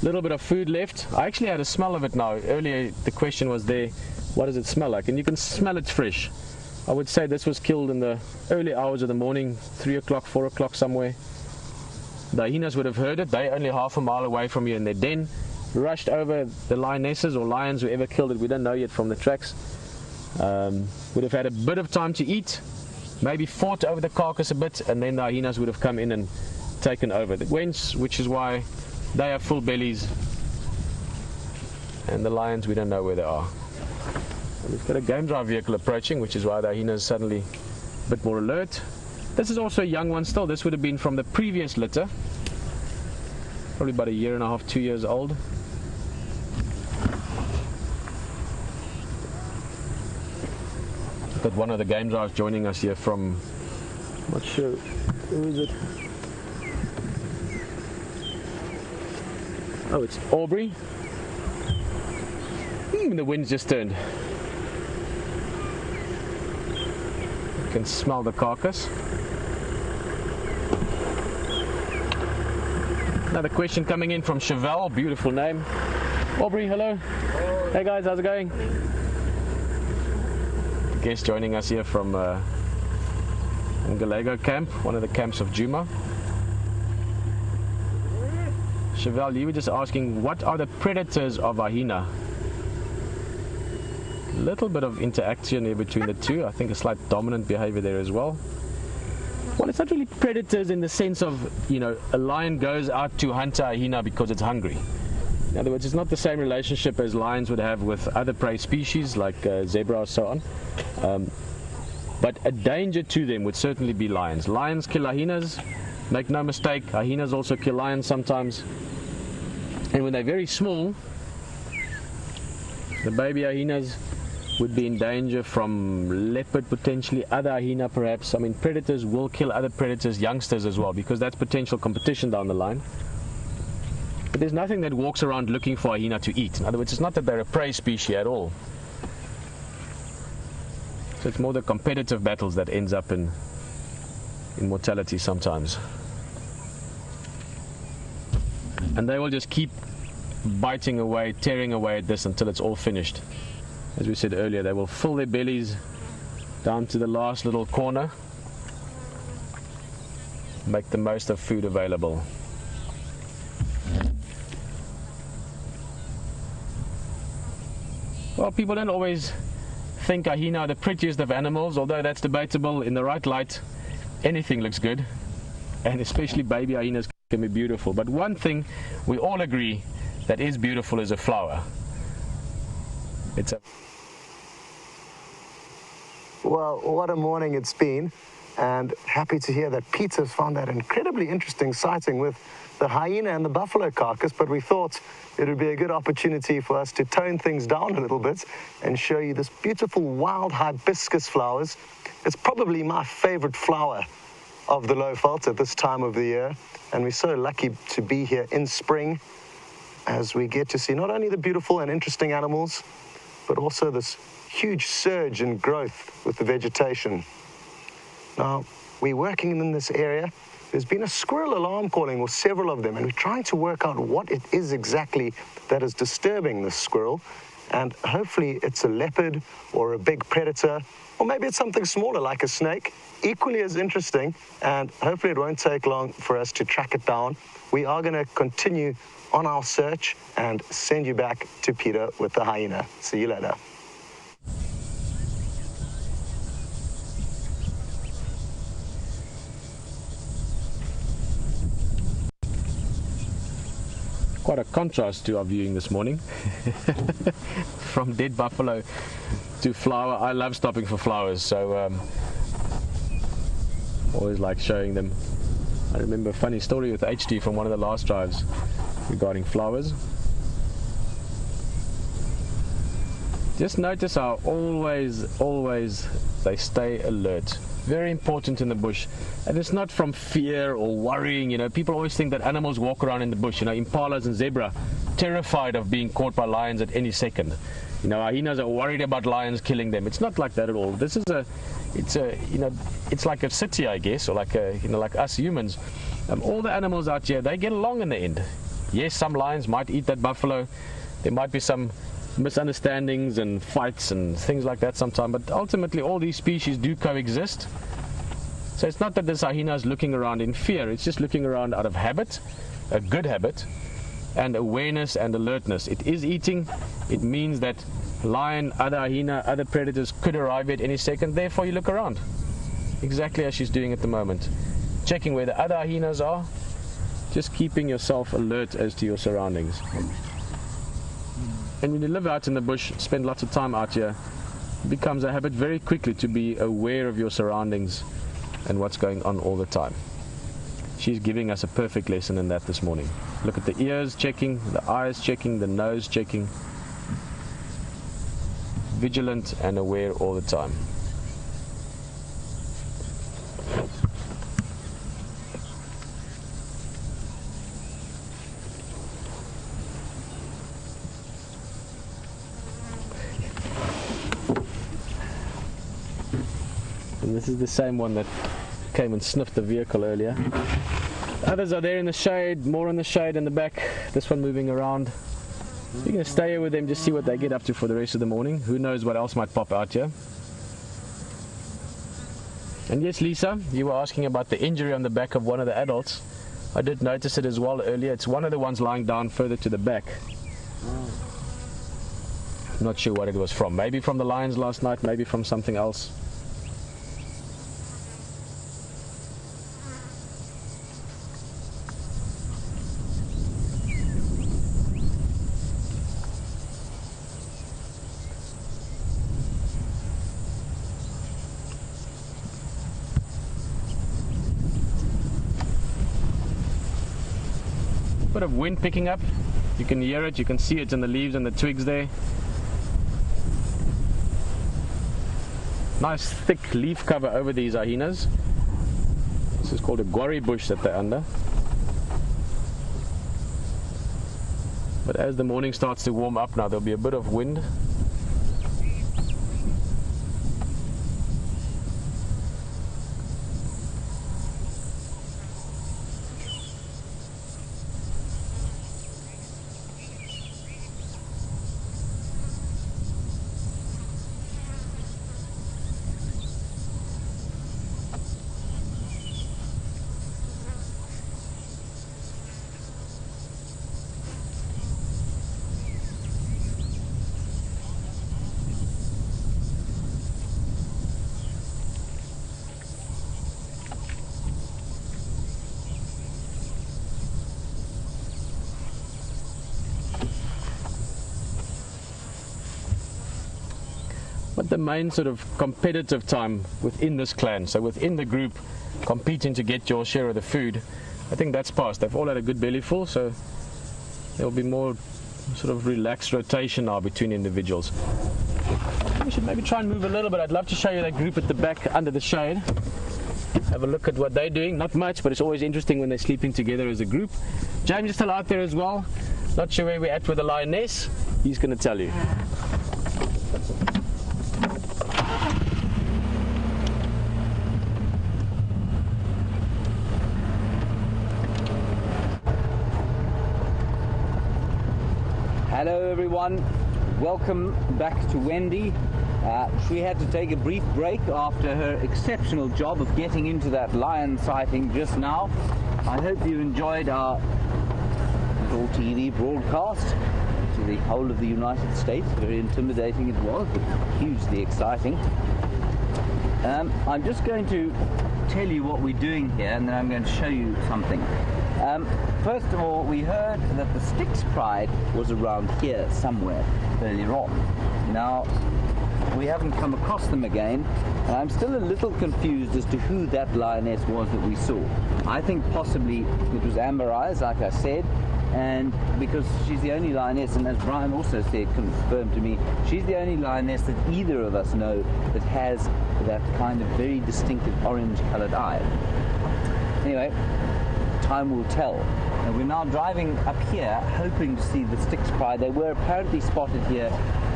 Little bit of food left. I actually had a smell of it now. Earlier the question was there, what does it smell like? And you can smell it fresh. I would say this was killed in the early hours of the morning, 3 o'clock, 4 o'clock somewhere. The hyenas would have heard it. They're only half a mile away from you in their den. Rushed over the lionesses or lions, whoever killed it, we don't know yet from the tracks. Would have had a bit of time to eat, maybe fought over the carcass a bit, and then the hyenas would have come in and taken over. The wens, which is why they have full bellies, and the lions, we don't know where they are. And we've got a game drive vehicle approaching, which is why the hyenas suddenly a bit more alert. This is also a young one still. This would have been from the previous litter, probably about 1.5 years, 2 years old. Got one of the game drives joining us here from, I'm not sure, who is it? Oh, it's Aubrey. The wind's just turned. You can smell the carcass. Another question coming in from Chevelle, beautiful name. Aubrey, hello. Hey guys, how's it going? guest joining us here from Ngalago camp, one of the camps of Djuma. Chevelle, you were just asking, what are the predators of hyena? A little bit of interaction here between the two. I think a slight dominant behavior there as well. Well, it's not really predators in the sense of, you know, a lion goes out to hunt a hyena because it's hungry. In other words, it's not the same relationship as lions would have with other prey species like zebra or so on. But a danger to them would certainly be lions. Lions kill hyenas, make no mistake. Hyenas also kill lions sometimes. And when they're very small, the baby hyenas would be in danger from leopard, potentially other hyena perhaps. I mean, predators will kill other predators, youngsters as well, because that's potential competition down the line. But there's nothing that walks around looking for a hyena to eat. In other words, it's not that they're a prey species at all. So it's more the competitive battles that ends up in mortality sometimes. And they will just keep biting away, tearing away at this until it's all finished. As we said earlier, they will fill their bellies down to the last little corner, make the most of food available. Well, people don't always think hyena are the prettiest of animals, although that's debatable. In the right light, anything looks good, and especially baby hyenas can be beautiful. But one thing we all agree that is beautiful is a flower. Well, what a morning it's been, and happy to hear that Pieter's found that incredibly interesting sighting with the hyena and the buffalo carcass, but we thought it would be a good opportunity for us to tone things down a little bit and show you this beautiful wild hibiscus flowers. It's probably my favorite flower of the Lowveld at this time of the year, and we're so lucky to be here in spring as we get to see not only the beautiful and interesting animals, but also this huge surge in growth with the vegetation. Now, we're working in this area. There's been a squirrel alarm calling, or several of them, and we're trying to work out what it is exactly that is disturbing this squirrel. And hopefully it's a leopard or a big predator, or maybe it's something smaller like a snake, equally as interesting, and hopefully it won't take long for us to track it down. We are going to continue on our search and send you back to Pieter with the hyena. See you later. Quite a contrast to our viewing this morning. From dead buffalo to flower. I love stopping for flowers, so always like showing them. I remember a funny story with HD from one of the last drives regarding flowers. Just notice how always they stay alert. Very important in the bush, and it's not from fear or worrying. You know, people always think that animals walk around in the bush, you know, impalas and zebra, terrified of being caught by lions at any second. You know, hyenas are worried about lions killing them. It's not like that at all. This is it's like a city, I guess, or like like us humans. All the animals out here, they get along in the end. Yes, some lions might eat that buffalo. There might be some misunderstandings and fights and things like that sometimes, but ultimately all these species do coexist. So it's not that this hyena is looking around in fear, it's just looking around out of habit, a good habit, and awareness and alertness. It is eating. It means that lion, other hyena, other predators could arrive at any second, therefore you look around, exactly as she's doing at the moment, checking where the other hyenas are, just keeping yourself alert as to your surroundings. And when you live out in the bush, spend lots of time out here, it becomes a habit very quickly to be aware of your surroundings and what's going on all the time. She's giving us a perfect lesson in that this morning. Look at the ears checking, the eyes checking, the nose checking. Vigilant and aware all the time. And this is the same one that came and sniffed the vehicle earlier. Others are there in the shade, more in the shade in the back. This one moving around. We're going to stay here with them, just see what they get up to for the rest of the morning. Who knows what else might pop out here. And yes, Lisa, you were asking about the injury on the back of one of the adults. I did notice it as well earlier. It's one of the ones lying down further to the back. Not sure what it was from. Maybe from the lions last night, maybe from something else. Bit of wind picking up. You can hear it, you can see it in the leaves and the twigs there. Nice thick leaf cover over these hyenas. This is called a guarri bush that they're under. But as the morning starts to warm up now, there'll be a bit of wind. But the main sort of competitive time within this clan, so within the group competing to get your share of the food, I think that's past. They've all had a good belly full, so there'll be more sort of relaxed rotation now between individuals. We should maybe try and move a little bit. I'd love to show you that group at the back under the shade. Have a look at what they're doing. Not much, but it's always interesting when they're sleeping together as a group. James is still out there as well. Not sure where we're at with the lioness. He's going to tell you. Hello everyone, welcome back to Wendy. She had to take a brief break after her exceptional job of getting into that lion sighting just now. I hope you enjoyed our little TV broadcast to the whole of the United States. Very intimidating it was, but hugely exciting. I'm just going to tell you what we're doing here, and then I'm going to show you something. First of all, we heard that the Styx Pride was around here somewhere earlier on. Now, we haven't come across them again, and I'm still a little confused as to who that lioness was that we saw. I think possibly it was Amber Eyes, like I said, and because she's the only lioness, and as Brian also said, confirmed to me, she's the only lioness that either of us know that has that kind of very distinctive orange-colored eye. Anyway, time will tell. And we're now driving up here, hoping to see the Styx Pride. They were apparently spotted here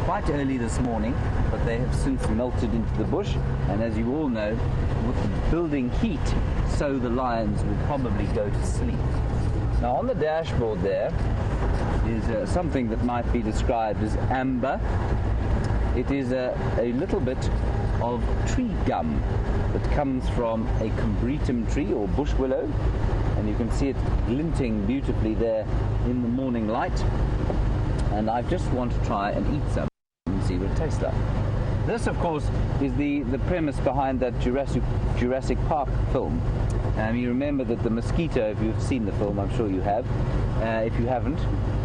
quite early this morning, but they have since melted into the bush. And as you all know, with the building heat, so the lions will probably go to sleep. Now on the dashboard there is something that might be described as amber. It is a little bit of tree gum that comes from a combretum tree or bush willow, and you can see it glinting beautifully there in the morning light. And I just want to try and eat some and see what it tastes like. This, of course, is the premise behind that Jurassic Park film. You remember that the mosquito, if you've seen the film, I'm sure you have. If you haven't,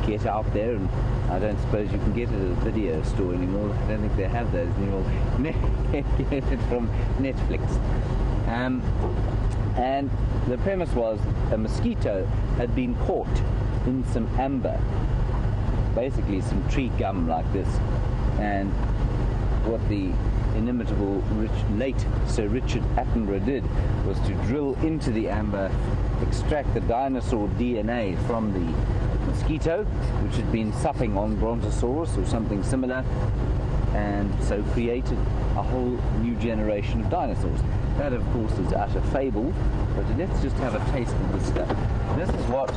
get out there, and I don't suppose you can get it at a video store anymore. I don't think they have those anymore. Get it from Netflix. And the premise was a mosquito had been caught in some amber, basically some tree gum like this, and what the inimitable late Sir Richard Attenborough did was to drill into the amber, extract the dinosaur DNA from the mosquito, which had been supping on Brontosaurus or something similar, and so created a whole new generation of dinosaurs. That, of course, is utter fable, but let's just have a taste of this stuff. This is what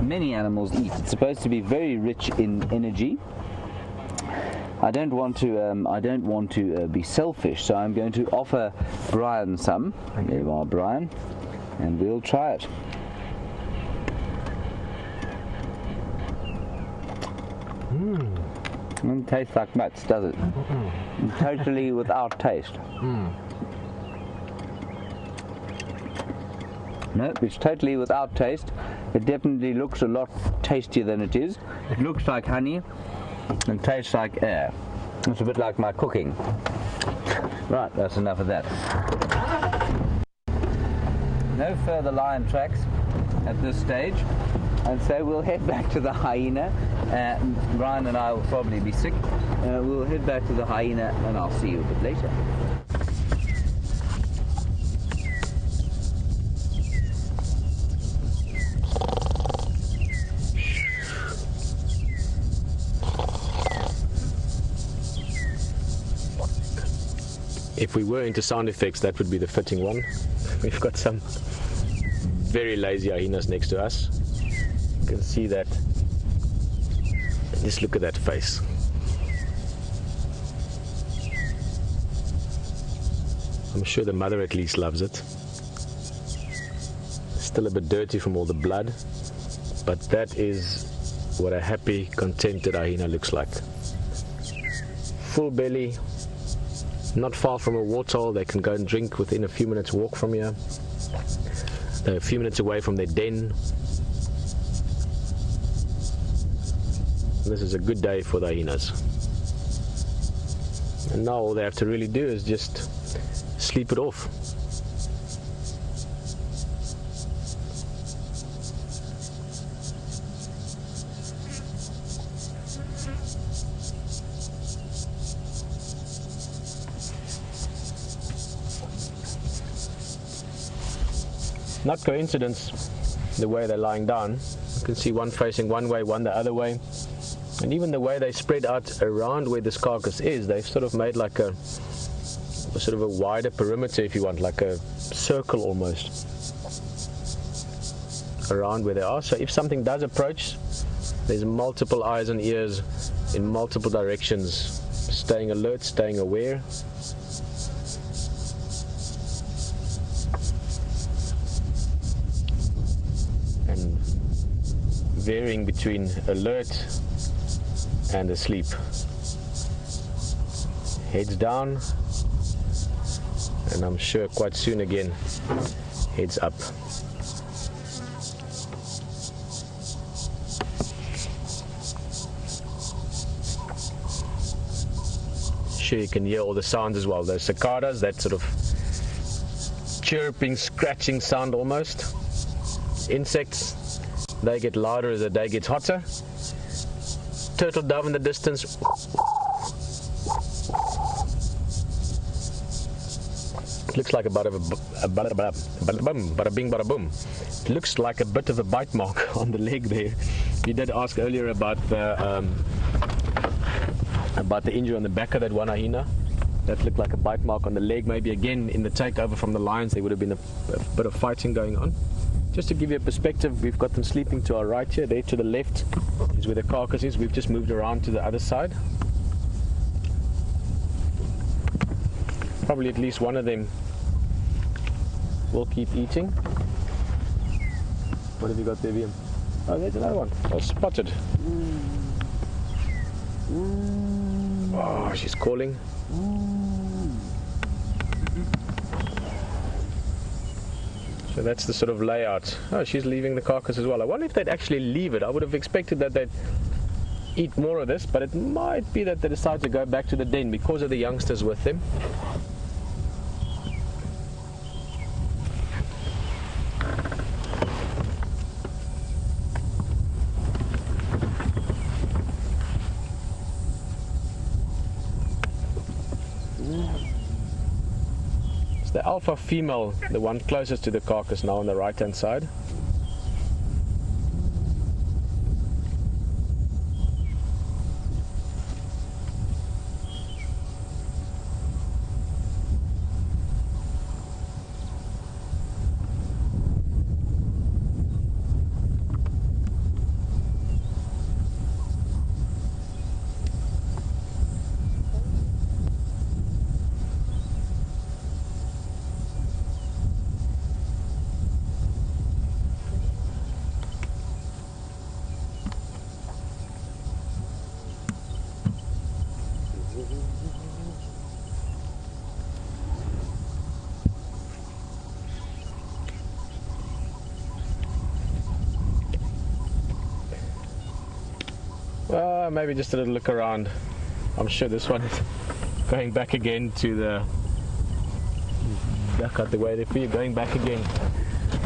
many animals eat. It's supposed to be very rich in energy. I don't want to be selfish, so I'm going to offer Brian some. There you are, Brian, and we'll try it. Doesn't taste like much, does it? Totally without taste. No, it's totally without taste. It definitely looks a lot tastier than it is. It looks like honey and tastes like air. It's a bit like my cooking. Right, that's enough of that. No further lion tracks at this stage, and so we'll head back to the hyena. Brian and I will probably be sick. We'll head back to the hyena and I'll see you a bit later. If we were into sound effects, that would be the fitting one. We've got some very lazy hyenas next to us. You can see that. Just look at that face. I'm sure the mother at least loves it. Still a bit dirty from all the blood, but that is what a happy, contented hyena looks like. Full belly, not far from a waterhole. They can go and drink within a few minutes walk from here. They're a few minutes away from their den. This is a good day for the hyenas. And now all they have to really do is just sleep it off. Not coincidence the way they're lying down. You can see one facing one way, one the other way. And even the way they spread out around where this carcass is, they've sort of made like a sort of a wider perimeter, if you want, like a circle almost around where they are. So if something does approach, there's multiple eyes and ears in multiple directions, staying alert, staying aware. And varying between alert and asleep. Heads down, and I'm sure quite soon again, heads up. Sure, you can hear all the sounds as well. Those cicadas, that sort of chirping, scratching sound almost. Insects, they get louder as the day gets hotter. Turtle dove in the distance. Looks like a bit of a bada bing bada boom. It looks like a bit of a bite mark on the leg there. You did ask earlier about the injury on the back of that one hyena. That looked like a bite mark on the leg. Maybe again in the takeover from the lions there would have been a bit of fighting going on. Just to give you a perspective, we've got them sleeping to our right here. There to the left is where the carcass is. We've just moved around to the other side. Probably at least one of them will keep eating. What have you got there, Liam? Oh, there's another one. Oh, spotted. Oh, she's calling. So that's the sort of layout. Oh, she's leaving the carcass as well. I wonder if they'd actually leave it. I would have expected that they'd eat more of this, but it might be that they decide to go back to the den because of the youngsters with them. The alpha female, the one closest to the carcass now on the right hand side. Maybe just a little look around. I'm sure this one is going back again to the... Duck out the way there for you, going back again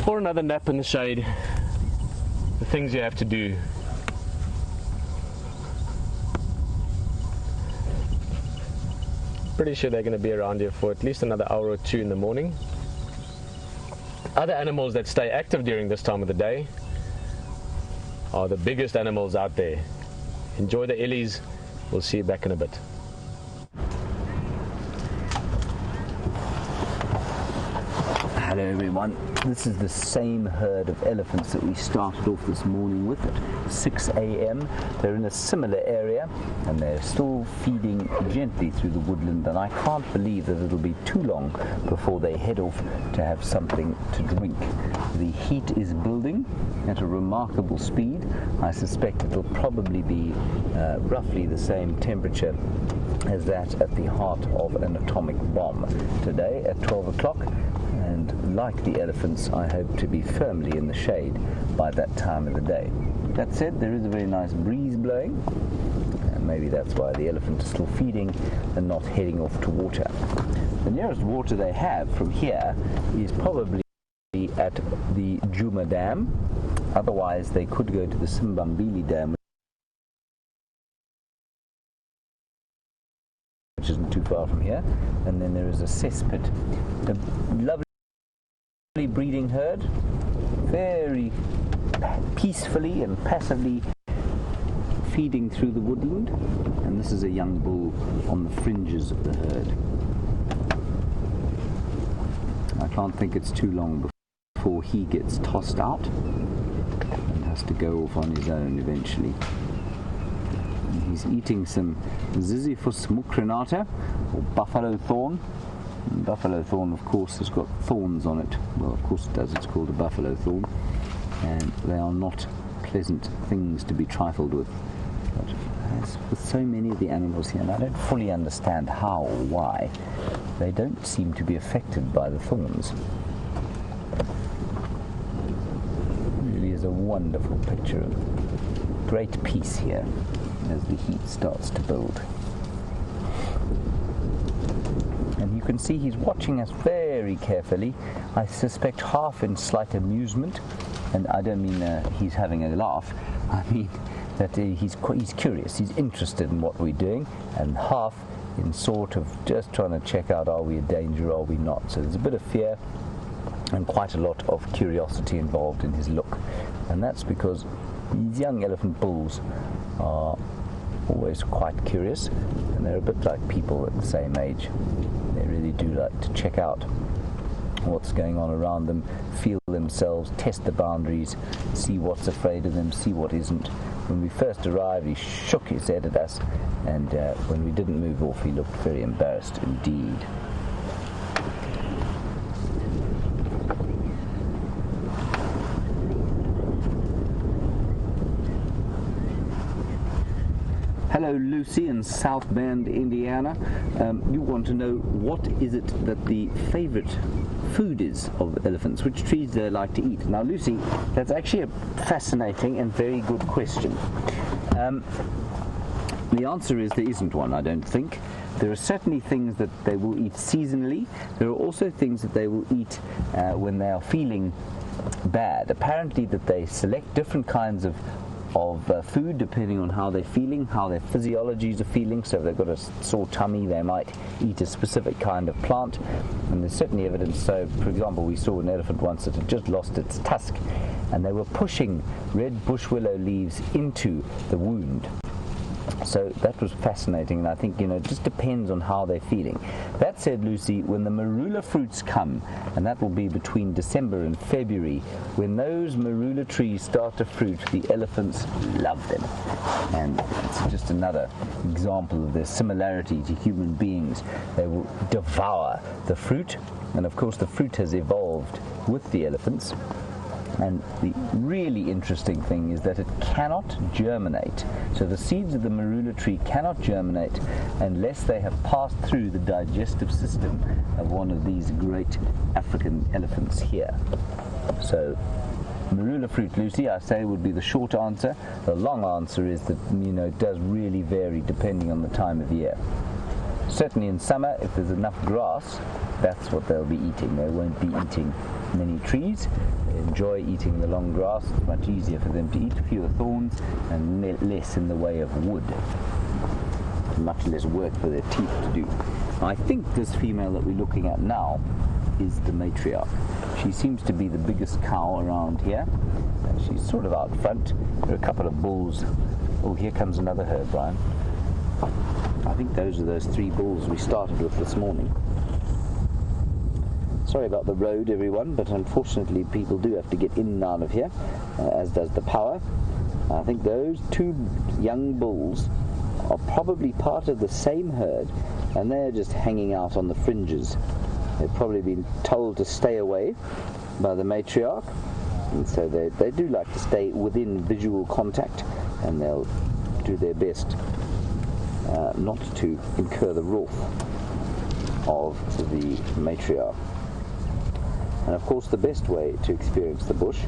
for another nap in the shade. The things you have to do. Pretty sure they're going to be around here for at least another hour or two in the morning. Other animals that stay active during this time of the day are the biggest animals out there. Enjoy the ellies. We'll see you back in a bit. Hello everyone, this is the same herd of elephants that we started off this morning with at 6 a.m. They're in a similar area and they're still feeding gently through the woodland, and I can't believe that it'll be too long before they head off to have something to drink. The heat is building at a remarkable speed. I suspect it'll probably be roughly the same temperature as that at the heart of an atomic bomb today at 12 o'clock. And like the elephants, I hope to be firmly in the shade by that time of the day. That said, there is a very nice breeze blowing, and maybe that's why the elephant is still feeding and not heading off to water. The nearest water they have from here is probably at the Djuma Dam. Otherwise, they could go to the Simbambili Dam, which isn't too far from here, and then there is a cesspit. A lovely breeding herd, very peacefully and passively feeding through the woodland, and this is a young bull on the fringes of the herd. I can't think it's too long before he gets tossed out and has to go off on his own eventually. And he's eating some Ziziphus mucronata, or buffalo thorn. And buffalo thorn, of course, has got thorns on it. Well, of course it does. It's called a buffalo thorn, and they are not pleasant things to be trifled with. But as with so many of the animals here, and I don't fully understand how or why, they don't seem to be affected by the thorns. It really is a wonderful picture of great peace here as the heat starts to build. And you can see he's watching us very carefully, I suspect half in slight amusement, and I don't mean he's having a laugh, I mean that he's curious, he's interested in what we're doing, and half in sort of just trying to check out, are we a danger, are we not. So there's a bit of fear and quite a lot of curiosity involved in his look, and that's because these young elephant bulls are always quite curious, and they're a bit like people at the same age. They really do like to check out what's going on around them, feel themselves, test the boundaries, see what's afraid of them, see what isn't. When we first arrived, he shook his head at us, and when we didn't move off, he looked very embarrassed indeed. Hello Lucy in South Bend, Indiana. You want to know what is it that the favorite food is of elephants, which trees they like to eat. Now Lucy, that's actually a fascinating and very good question. The answer is there isn't one, I don't think. There are certainly things that they will eat seasonally. There are also things that they will eat when they are feeling bad. Apparently that they select different kinds of food depending on how they're feeling, how their physiologies are feeling. So if they've got a sore tummy, they might eat a specific kind of plant, and there's certainly evidence. So for example, we saw an elephant once that had just lost its tusk, and they were pushing red bush willow leaves into the wound. So that was fascinating, and I think, it just depends on how they're feeling. That said, Lucy, when the marula fruits come, and that will be between December and February, when those marula trees start to fruit, the elephants love them. And it's just another example of their similarity to human beings. They will devour the fruit, and of course the fruit has evolved with the elephants. And the really interesting thing is that it cannot germinate. So the seeds of the marula tree cannot germinate unless they have passed through the digestive system of one of these great African elephants here. So Marula fruit, Lucy, I say would be the short answer. The long answer is that, you know, it does really vary depending on the time of year. Certainly in summer, if there's enough grass, that's what they'll be eating. They won't be eating many trees. They enjoy eating the long grass. It's much easier for them to eat, fewer thorns and less in the way of wood. Much less work for their teeth to do. I think this female that we're looking at now is the matriarch. She seems to be the biggest cow around here. She's sort of out front. There are a couple of bulls. Oh, here comes another herd, Brian. I think those are those 3 bulls we started with this morning. Sorry about the road, everyone, but unfortunately people do have to get in and out of here, as does the power. I think those 2 young bulls are probably part of the same herd, and they're just hanging out on the fringes. They've probably been told to stay away by the matriarch, and so they do like to stay within visual contact, and they'll do their best not to incur the wrath of the matriarch. And of course the best way to experience the bush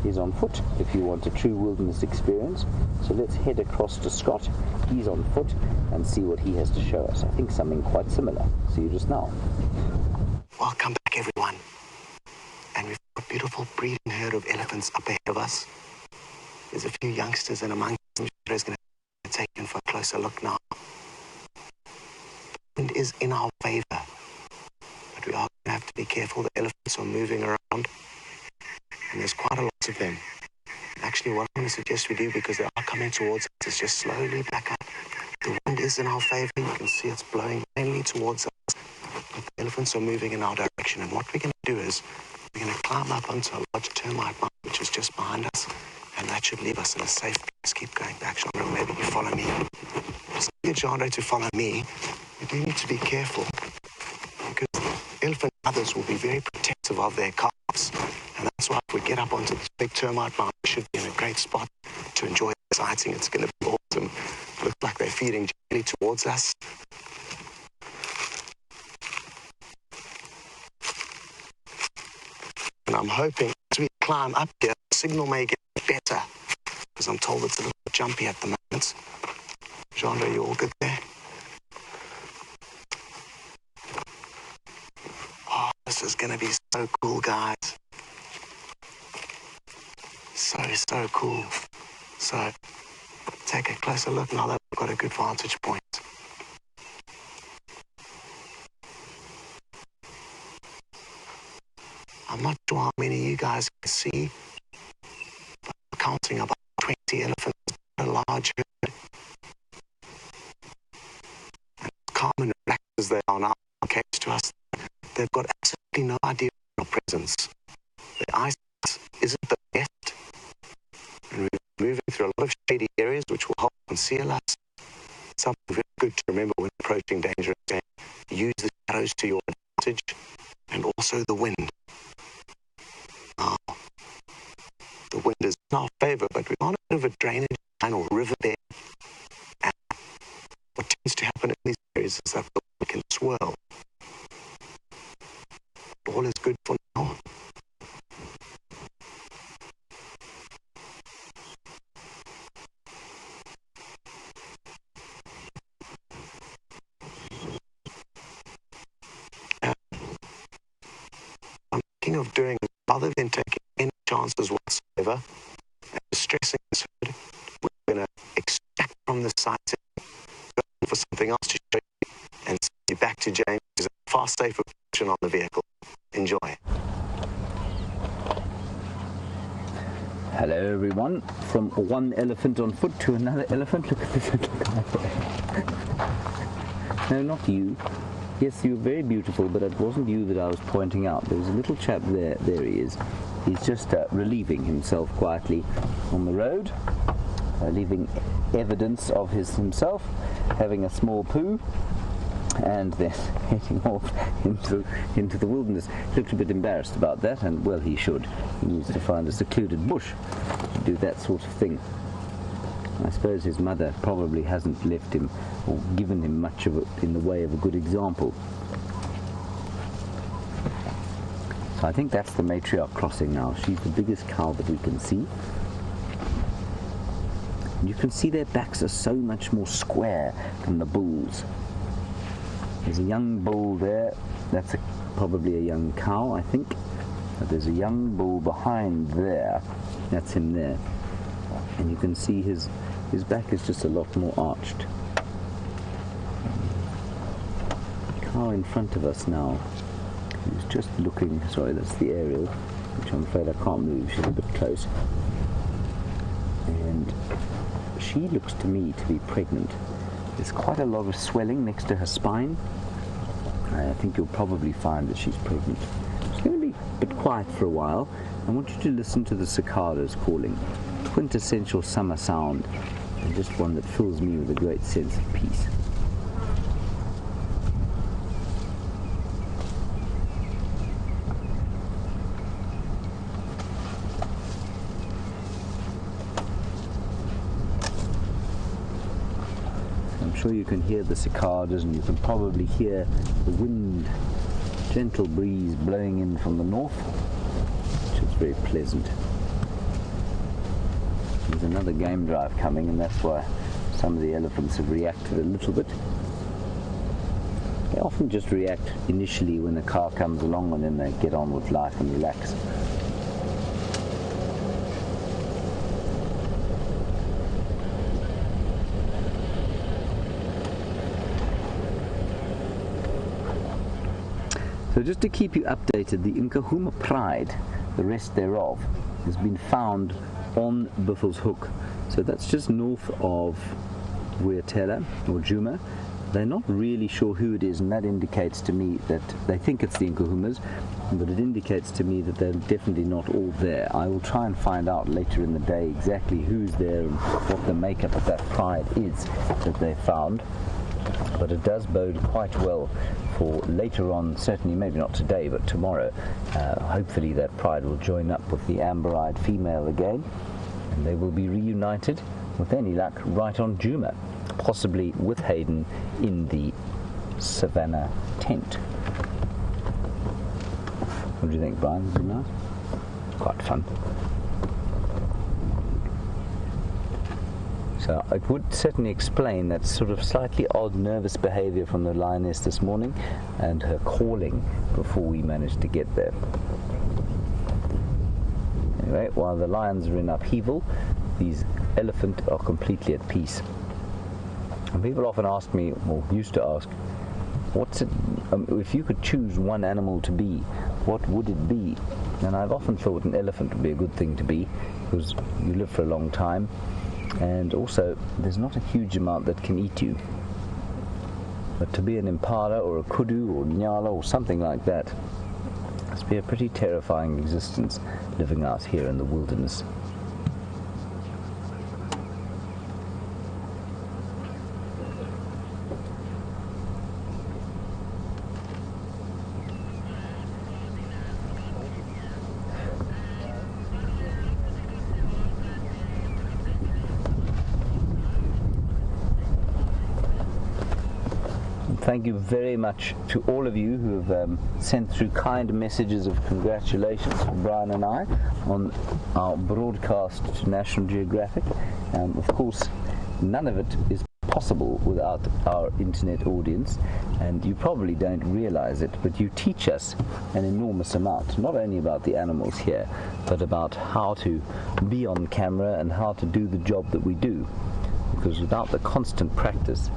is on foot if you want a true wilderness experience. So let's head across to Scott. He's on foot and see what he has to show us. I think something quite similar. See you just now. Welcome back, everyone. And we've got a beautiful breeding herd of elephants up ahead of us. There's a few youngsters and a monkey who's going to take in for a closer look now. The wind is in our favor, but we are going to have to be careful. The elephants are moving around, and there's quite a lot of them. Actually, what I'm going to suggest we do, because they are coming towards us, is just slowly back up. The wind is in our favor. You can see it's blowing mainly towards us, but the elephants are moving in our direction. And what we're going to do is we're going to climb up onto a large termite mound, which is just behind us, and that should leave us in a safe place. Keep going back, Chandra. Maybe you follow me. Just get Chandra to follow me. You do need to be careful, because elephant mothers will be very protective of their calves. And that's why if we get up onto this big termite mound, we should be in a great spot to enjoy the sighting. It's going to be awesome. Looks like they're feeding gently towards us. And I'm hoping as we climb up here, the signal may get better, because I'm told it's a little bit jumpy at the moment. Jean, are you all good there? Oh, this is going to be so cool, guys. So cool. So, take a closer look now that we've got a good vantage point. I'm not sure how many of you guys can see, but I'm counting about 20 elephants, a large herd. And calm and relaxed as they are now, case to us, they've got absolutely no idea of our presence. Their eyesight isn't the best, and we're moving through a lot of shady areas which will help conceal us. Something very good to remember when approaching dangerous game. Use the shadows to your advantage, and also the wind. Now, the wind is in our favor, but we're on a bit of a drainage line or river there. And what tends to happen in these areas is that the wind can swirl. All is good for now. I'm thinking of doing, rather than taking any chances whatsoever, and stressing this herd, we're going to extract from the site, go for something else to show you, and send you back to James, who's a far safer position on the vehicle. Enjoy. Hello everyone, from one elephant on foot to another elephant. Look at this little guy. No, not you. Yes, you're very beautiful, but it wasn't you that I was pointing out. There was a little chap there. There he is. He's just relieving himself quietly on the road, leaving evidence of himself, having a small poo, and then heading off into the wilderness. He looked a bit embarrassed about that, and well, he should. He needs to find a secluded bush to do that sort of thing. I suppose his mother probably hasn't left him or given him much of it in the way of a good example. I think that's the matriarch crossing now. She's the biggest cow that we can see. And you can see their backs are so much more square than the bulls. There's a young bull there. That's probably a young cow, I think. But there's a young bull behind there. That's him there. And you can see his back is just a lot more arched. Cow in front of us now. He's just looking. Sorry, that's the aerial, which I'm afraid I can't move. She's a bit close. And she looks to me to be pregnant. There's quite a lot of swelling next to her spine. I think you'll probably find that she's pregnant. It's going to be a bit quiet for a while. I want you to listen to the cicadas calling. Quintessential summer sound, and just one that fills me with a great sense of peace. I'm sure you can hear the cicadas, and you can probably hear the wind, gentle breeze blowing in from the north, which is very pleasant. There's another game drive coming, and that's why some of the elephants have reacted a little bit. They often just react initially when a car comes along, and then they get on with life and relax. So just to keep you updated, the Nkahuma Pride, the rest thereof, has been found on Buffelshoek. So that's just north of Vuatela or Djuma. They're not really sure who it is, and that indicates to me that they think it's the Nkahumas, but it indicates to me that they're definitely not all there. I will try and find out later in the day exactly who's there and what the makeup of that pride is that they found. But it does bode quite well for later on, certainly maybe not today, but tomorrow. Hopefully that pride will join up with the amber-eyed female again, and they will be reunited, with any luck, right on Djuma, possibly with Hayden in the savannah tent. What do you think, Brian? Is it nice? Quite fun. So it would certainly explain that sort of slightly odd nervous behavior from the lioness this morning, and her calling before we managed to get there. Anyway, while the lions are in upheaval, these elephants are completely at peace. And people often ask me, or used to ask, what's it, if you could choose one animal to be, what would it be? And I've often thought an elephant would be a good thing to be, because you live for a long time, and also there's not a huge amount that can eat you. But to be an impala or a kudu or nyala or something like that must be a pretty terrifying existence, living out here in the wilderness. Thank you very much to all of you who have sent through kind messages of congratulations for Brian and I on our broadcast to National Geographic. Of course, none of it is possible without our internet audience, and you probably don't realize it, but you teach us an enormous amount, not only about the animals here, but about how to be on camera and how to do the job that we do. Because without the constant practice,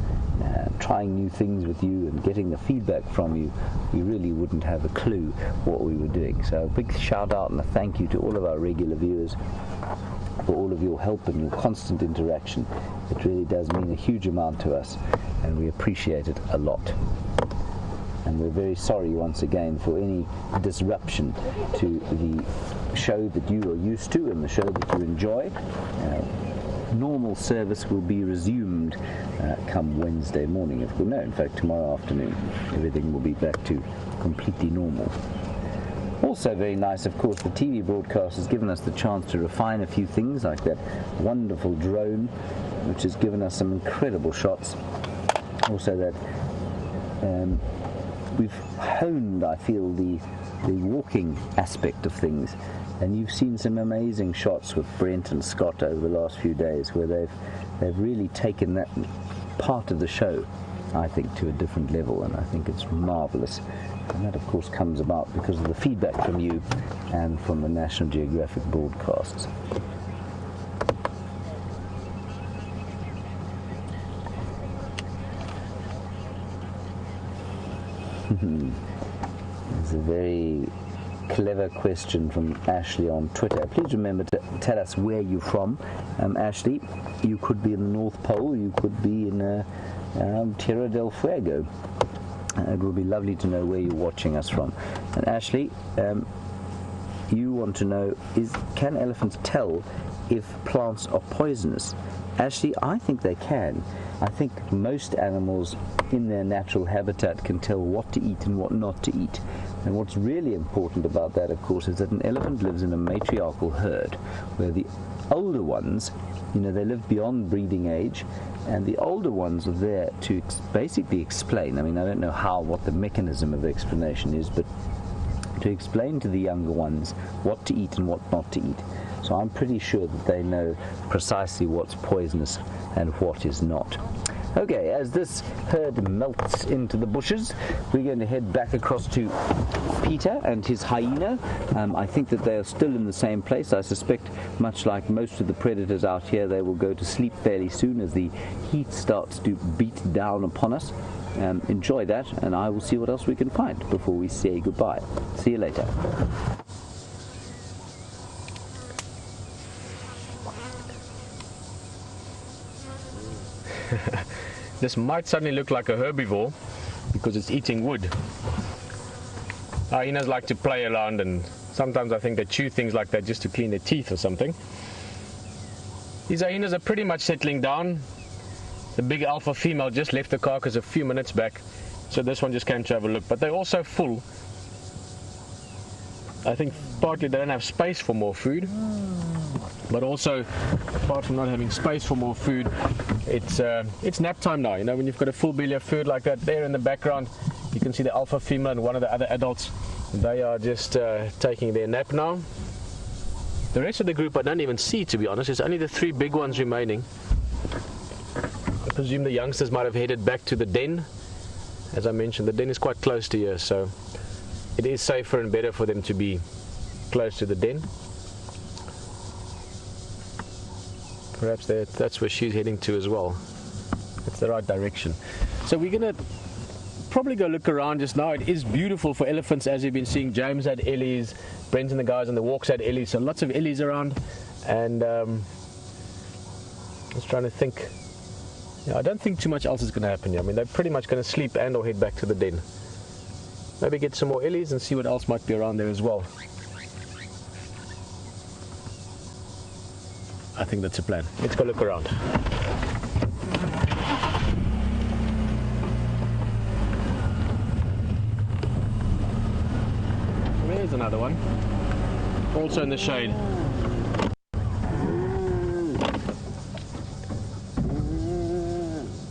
trying new things with you and getting the feedback from you, we really wouldn't have a clue what we were doing. So a big shout out and a thank you to all of our regular viewers for all of your help and your constant interaction. It really does mean a huge amount to us, and we appreciate it a lot. And we're very sorry once again for any disruption to the show that you are used to and the show that you enjoy. Normal service will be resumed come Wednesday morning. In fact, tomorrow afternoon, everything will be back to completely normal. Also very nice, of course, the TV broadcast has given us the chance to refine a few things, like that wonderful drone, which has given us some incredible shots. Also that we've honed, I feel, the walking aspect of things. And you've seen some amazing shots with Brent and Scott over the last few days where they've really taken that part of the show, I think, to a different level, and I think it's marvelous. And that, of course, comes about because of the feedback from you and from the National Geographic broadcasts. It's a very clever question from Ashley on Twitter. Please remember to tell us where you're from. Ashley, you could be in the North Pole, you could be in Tierra del Fuego. It will be lovely to know where you're watching us from. And Ashley, you want to know, can elephants tell if plants are poisonous? Ashley, I think they can. I think most animals in their natural habitat can tell what to eat and what not to eat. And what's really important about that, of course, is that an elephant lives in a matriarchal herd where the older ones, they live beyond breeding age, and the older ones are there to basically explain. I mean, I don't know what the mechanism of the explanation is, but to explain to the younger ones what to eat and what not to eat. So I'm pretty sure that they know precisely what's poisonous and what is not. Okay, as this herd melts into the bushes, we're going to head back across to Pieter and his hyena. I think that they are still in the same place. I suspect, much like most of the predators out here, they will go to sleep fairly soon as the heat starts to beat down upon us. Enjoy that, and I will see what else we can find before we say goodbye. See you later. This might suddenly look like a herbivore because it's eating wood. Hyenas like to play around, and sometimes I think they chew things like that just to clean their teeth or something. These hyenas are pretty much settling down. The big alpha female just left the carcass a few minutes back, so this one just came to have a look. But they're also full. I think partly they don't have space for more food, but also, apart from not having space for more food, it's nap time now. When you've got a full belly of food like that there in the background, you can see the alpha female and one of the other adults. They are just taking their nap now. The rest of the group I don't even see, to be honest. It's only the 3 big ones remaining. I presume the youngsters might have headed back to the den. As I mentioned, the den is quite close to here, so it is safer and better for them to be close to the den. Perhaps that's where she's heading to as well. It's the right direction. So we're going to probably go look around just now. It is beautiful for elephants, as you've been seeing. James had ellies, Brent and the guys on the walks had ellies, so lots of ellies around. And I was trying to think. I don't think too much else is going to happen here. I mean, they're pretty much going to sleep and or head back to the den. Maybe get some more ellies and see what else might be around there as well. I think that's a plan. Let's go look around. There's another one. Also in the shade.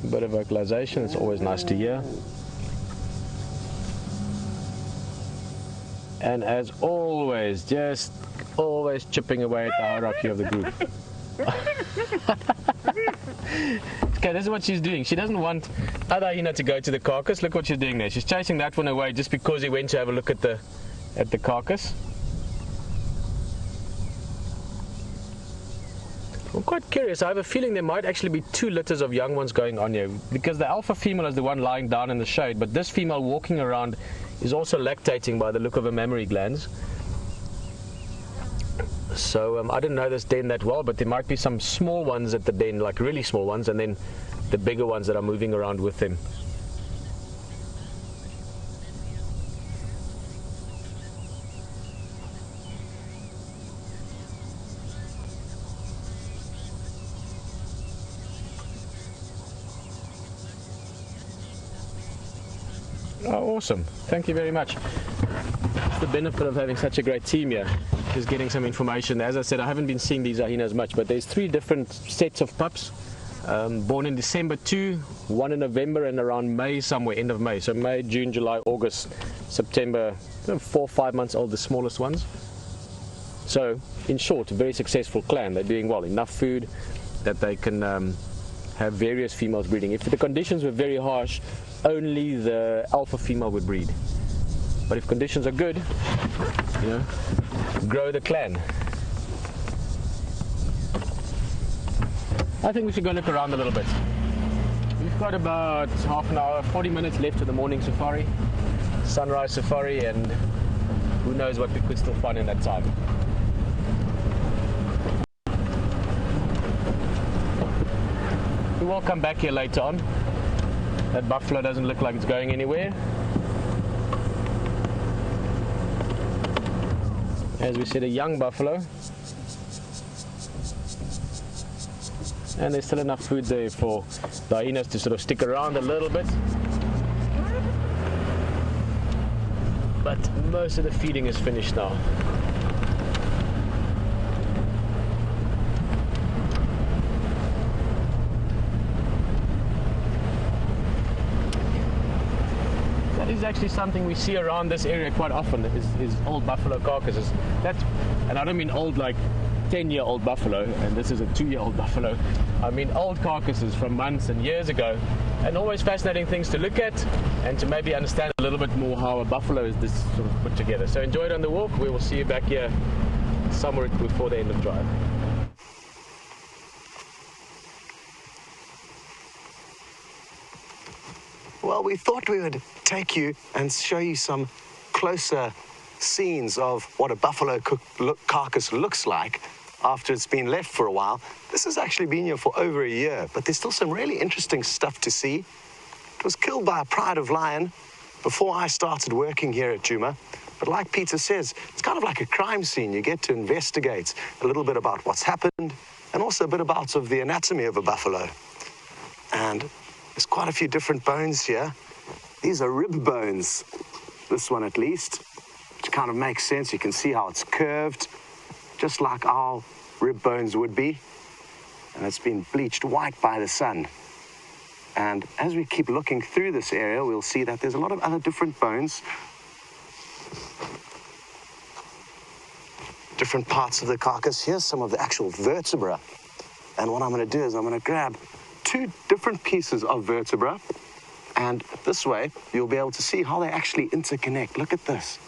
A bit of vocalization, it's always nice to hear. And as always, just always chipping away at the hierarchy of the group. Okay, this is what she's doing. She doesn't want other hyena to go to the carcass. Look what she's doing there. She's chasing that one away just because he went to have a look at the carcass. I'm quite curious. I have a feeling there might actually be 2 litters of young ones going on here, because the alpha female is the one lying down in the shade, but this female walking around is also lactating by the look of her mammary glands. So I didn't know this den that well, but there might be some small ones at the den, like really small ones, and then the bigger ones that are moving around with them. Oh, awesome. Thank you very much. It's the benefit of having such a great team here, is getting some information. As I said, I haven't been seeing these hyenas much, but there's 3 different sets of pups. Born in December 2, one in November, and around May somewhere, end of May. So May, June, July, August, September, 4 or 5 months old, the smallest ones. So in short, a very successful clan. They're doing well, enough food that they can have various females breeding. If the conditions were very harsh, only the alpha female would breed. But if conditions are good, you know, grow the clan. I think we should go look around a little bit. We've got about half an hour, 40 minutes left of the morning safari, sunrise safari, and who knows what we could still find in that time. We will come back here later on. That buffalo doesn't look like it's going anywhere. As we said, a young buffalo. And there's still enough food there for the hyenas to sort of stick around a little bit. But most of the feeding is finished now. That is actually something we see around this area quite often, is old buffalo carcasses. And I don't mean old like 10-year-old buffalo, and this is a 2-year-old buffalo. I mean old carcasses from months and years ago, and always fascinating things to look at and to maybe understand a little bit more how a buffalo is this sort of put together. So enjoy it on the walk. We will see you back here somewhere before the end of drive. Well, we thought we would take you and show you some closer scenes of what a buffalo carcass looks like after it's been left for a while. This has actually been here for over a year, but there's still some really interesting stuff to see. It was killed by a pride of lion before I started working here at Djuma. But like Pieter says, it's kind of like a crime scene. You get to investigate a little bit about what's happened and also a bit about the anatomy of a buffalo. And there's quite a few different bones here. These are rib bones, this one at least, which kind of makes sense. You can see how it's curved, just like our rib bones would be. And it's been bleached white by the sun. And as we keep looking through this area, we'll see that there's a lot of other different bones, different parts of the carcass. Here's some of the actual vertebra. And what I'm going to do is I'm going to grab 2 different pieces of vertebra, and this way you'll be able to see how they actually interconnect. Look at this.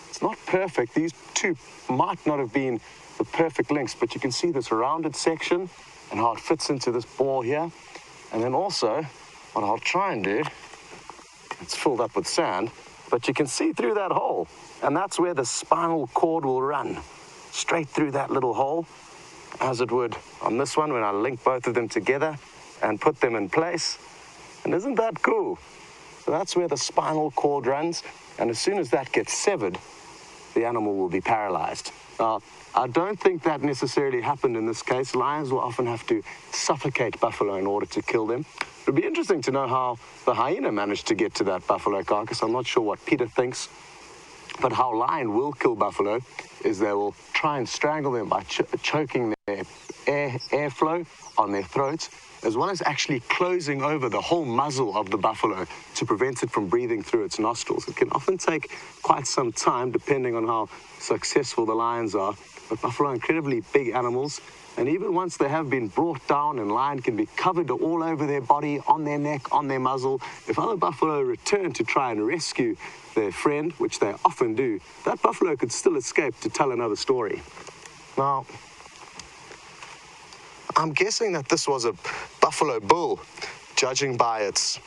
It's not perfect. These 2 might not have been the perfect links, but you can see this rounded section and how it fits into this ball here. And then also, what I'll try and do, it's filled up with sand, but you can see through that hole, and that's where the spinal cord will run, straight through that little hole, as it would on this one when I link both of them together and put them in place. And isn't that cool? So that's where the spinal cord runs, and as soon as that gets severed, the animal will be paralyzed. Now, I don't think that necessarily happened in this case. Lions will often have to suffocate buffalo in order to kill them. It would be interesting to know how the hyena managed to get to that buffalo carcass. I'm not sure what Pieter thinks, but how lion will kill buffalo is they will try and strangle them by choking their airflow on their throats, as well as actually closing over the whole muzzle of the buffalo to prevent it from breathing through its nostrils. It can often take quite some time, depending on how successful the lions are. But buffalo are incredibly big animals, and even once they have been brought down, and lion can be covered all over their body, on their neck, on their muzzle, if other buffalo return to try and rescue their friend, which they often do, that buffalo could still escape to tell another story. Now, I'm guessing that this was a buffalo bull, judging by its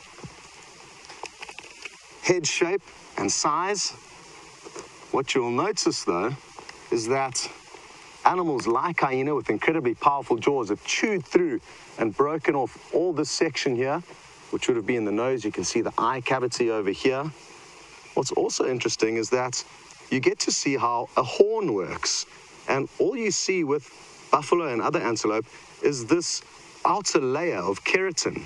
head shape and size. What you'll notice, though, is that animals like hyena with incredibly powerful jaws have chewed through and broken off all this section here, which would have been the nose. You can see the eye cavity over here. What's also interesting is that you get to see how a horn works. And all you see with buffalo and other antelope is this outer layer of keratin,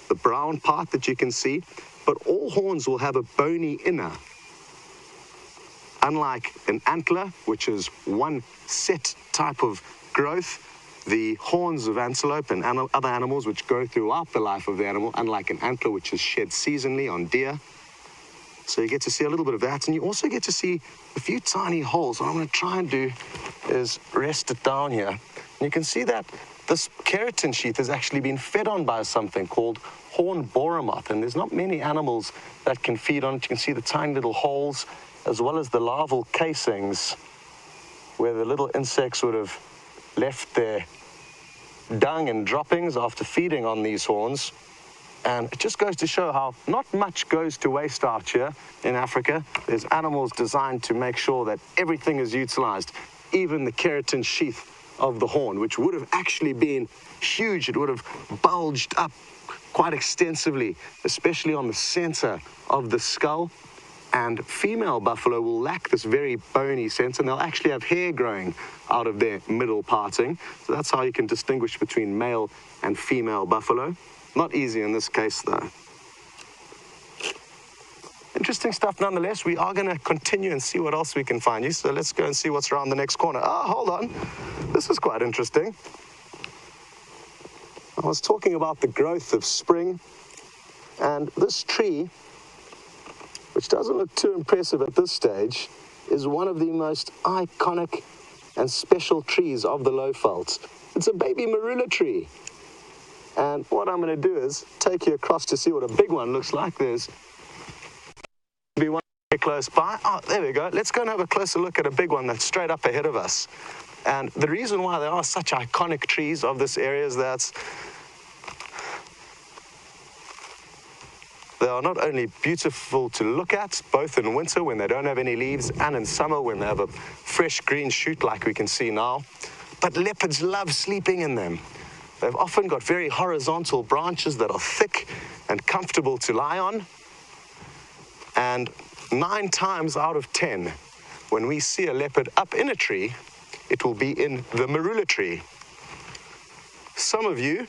the brown part that you can see, but all horns will have a bony inner. Unlike an antler, which is one set type of growth, the horns of antelope and other animals which go throughout the life of the animal, unlike an antler which is shed seasonally on deer. So you get to see a little bit of that, and you also get to see a few tiny holes. What I'm going to try and do is rest it down here. And you can see that this keratin sheath has actually been fed on by something called horned borer moth, and there's not many animals that can feed on it. You can see the tiny little holes, as well as the larval casings, where the little insects would have left their dung and droppings after feeding on these horns. And it just goes to show how not much goes to waste out here in Africa. There's animals designed to make sure that everything is utilized, even the keratin sheath of the horn, which would have actually been huge. It would have bulged up quite extensively, especially on the center of the skull. And female buffalo will lack this very bony center, and they'll actually have hair growing out of their middle parting. So that's how you can distinguish between male and female buffalo. Not easy in this case, though. Interesting stuff nonetheless. We are going to continue and see what else we can find you. So let's go and see what's around the next corner. Ah, hold on. This is quite interesting. I was talking about the growth of spring, and this tree, which doesn't look too impressive at this stage, is one of the most iconic and special trees of the lowveld. It's a baby marula tree. And what I'm going to do is take you across to see what a big one looks like. There's be one close by. Oh, there we go. Let's go and have a closer look at a big one that's straight up ahead of us. And the reason why they are such iconic trees of this area is that they are not only beautiful to look at, both in winter when they don't have any leaves and in summer when they have a fresh green shoot like we can see now, but leopards love sleeping in them. They've often got very horizontal branches that are thick and comfortable to lie on. And 9 times out of 10, when we see a leopard up in a tree, it will be in the marula tree. Some of you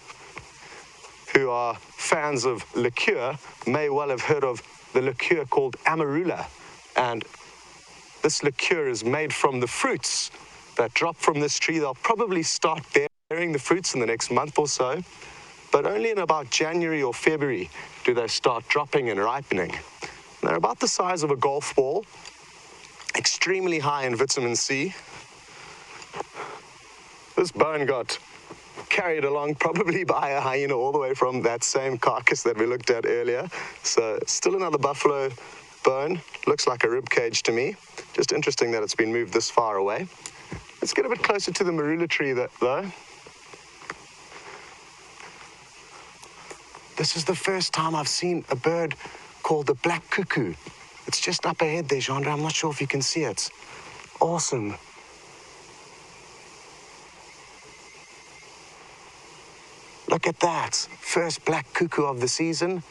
who are fans of liqueur may well have heard of the liqueur called amarula. And this liqueur is made from the fruits that drop from this tree. They'll probably start bearing the fruits in the next month or so, but only in about January or February do they start dropping and ripening. And they're about the size of a golf ball, extremely high in vitamin C. This bone got carried along probably by a hyena all the way from that same carcass that we looked at earlier. So still another buffalo bone. Looks like a rib cage to me. Just interesting that it's been moved this far away. Let's get a bit closer to the marula tree though. This is the first time I've seen a bird called the black cuckoo. It's just up ahead there, Jean. I'm not sure if you can see it. Awesome. Look at that. First black cuckoo of the season.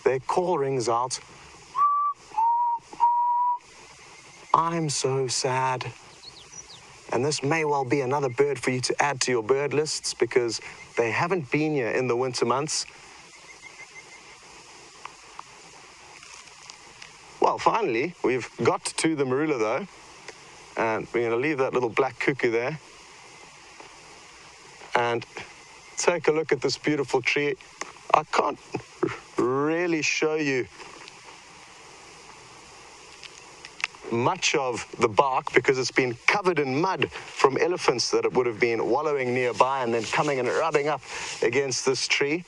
Their call rings out. I'm so sad. And this may well be another bird for you to add to your bird lists because they haven't been here in the winter months. Well, finally, we've got to the marula though. And we're going to leave that little black cuckoo there. And take a look at this beautiful tree. I can't really show you much of the bark because it's been covered in mud from elephants that it would have been wallowing nearby and then coming and rubbing up against this tree.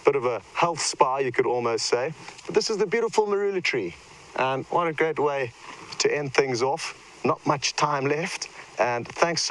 Bit of a health spa, you could almost say. But this is the beautiful marula tree. And what a great way to end things off. Not much time left. And thanks so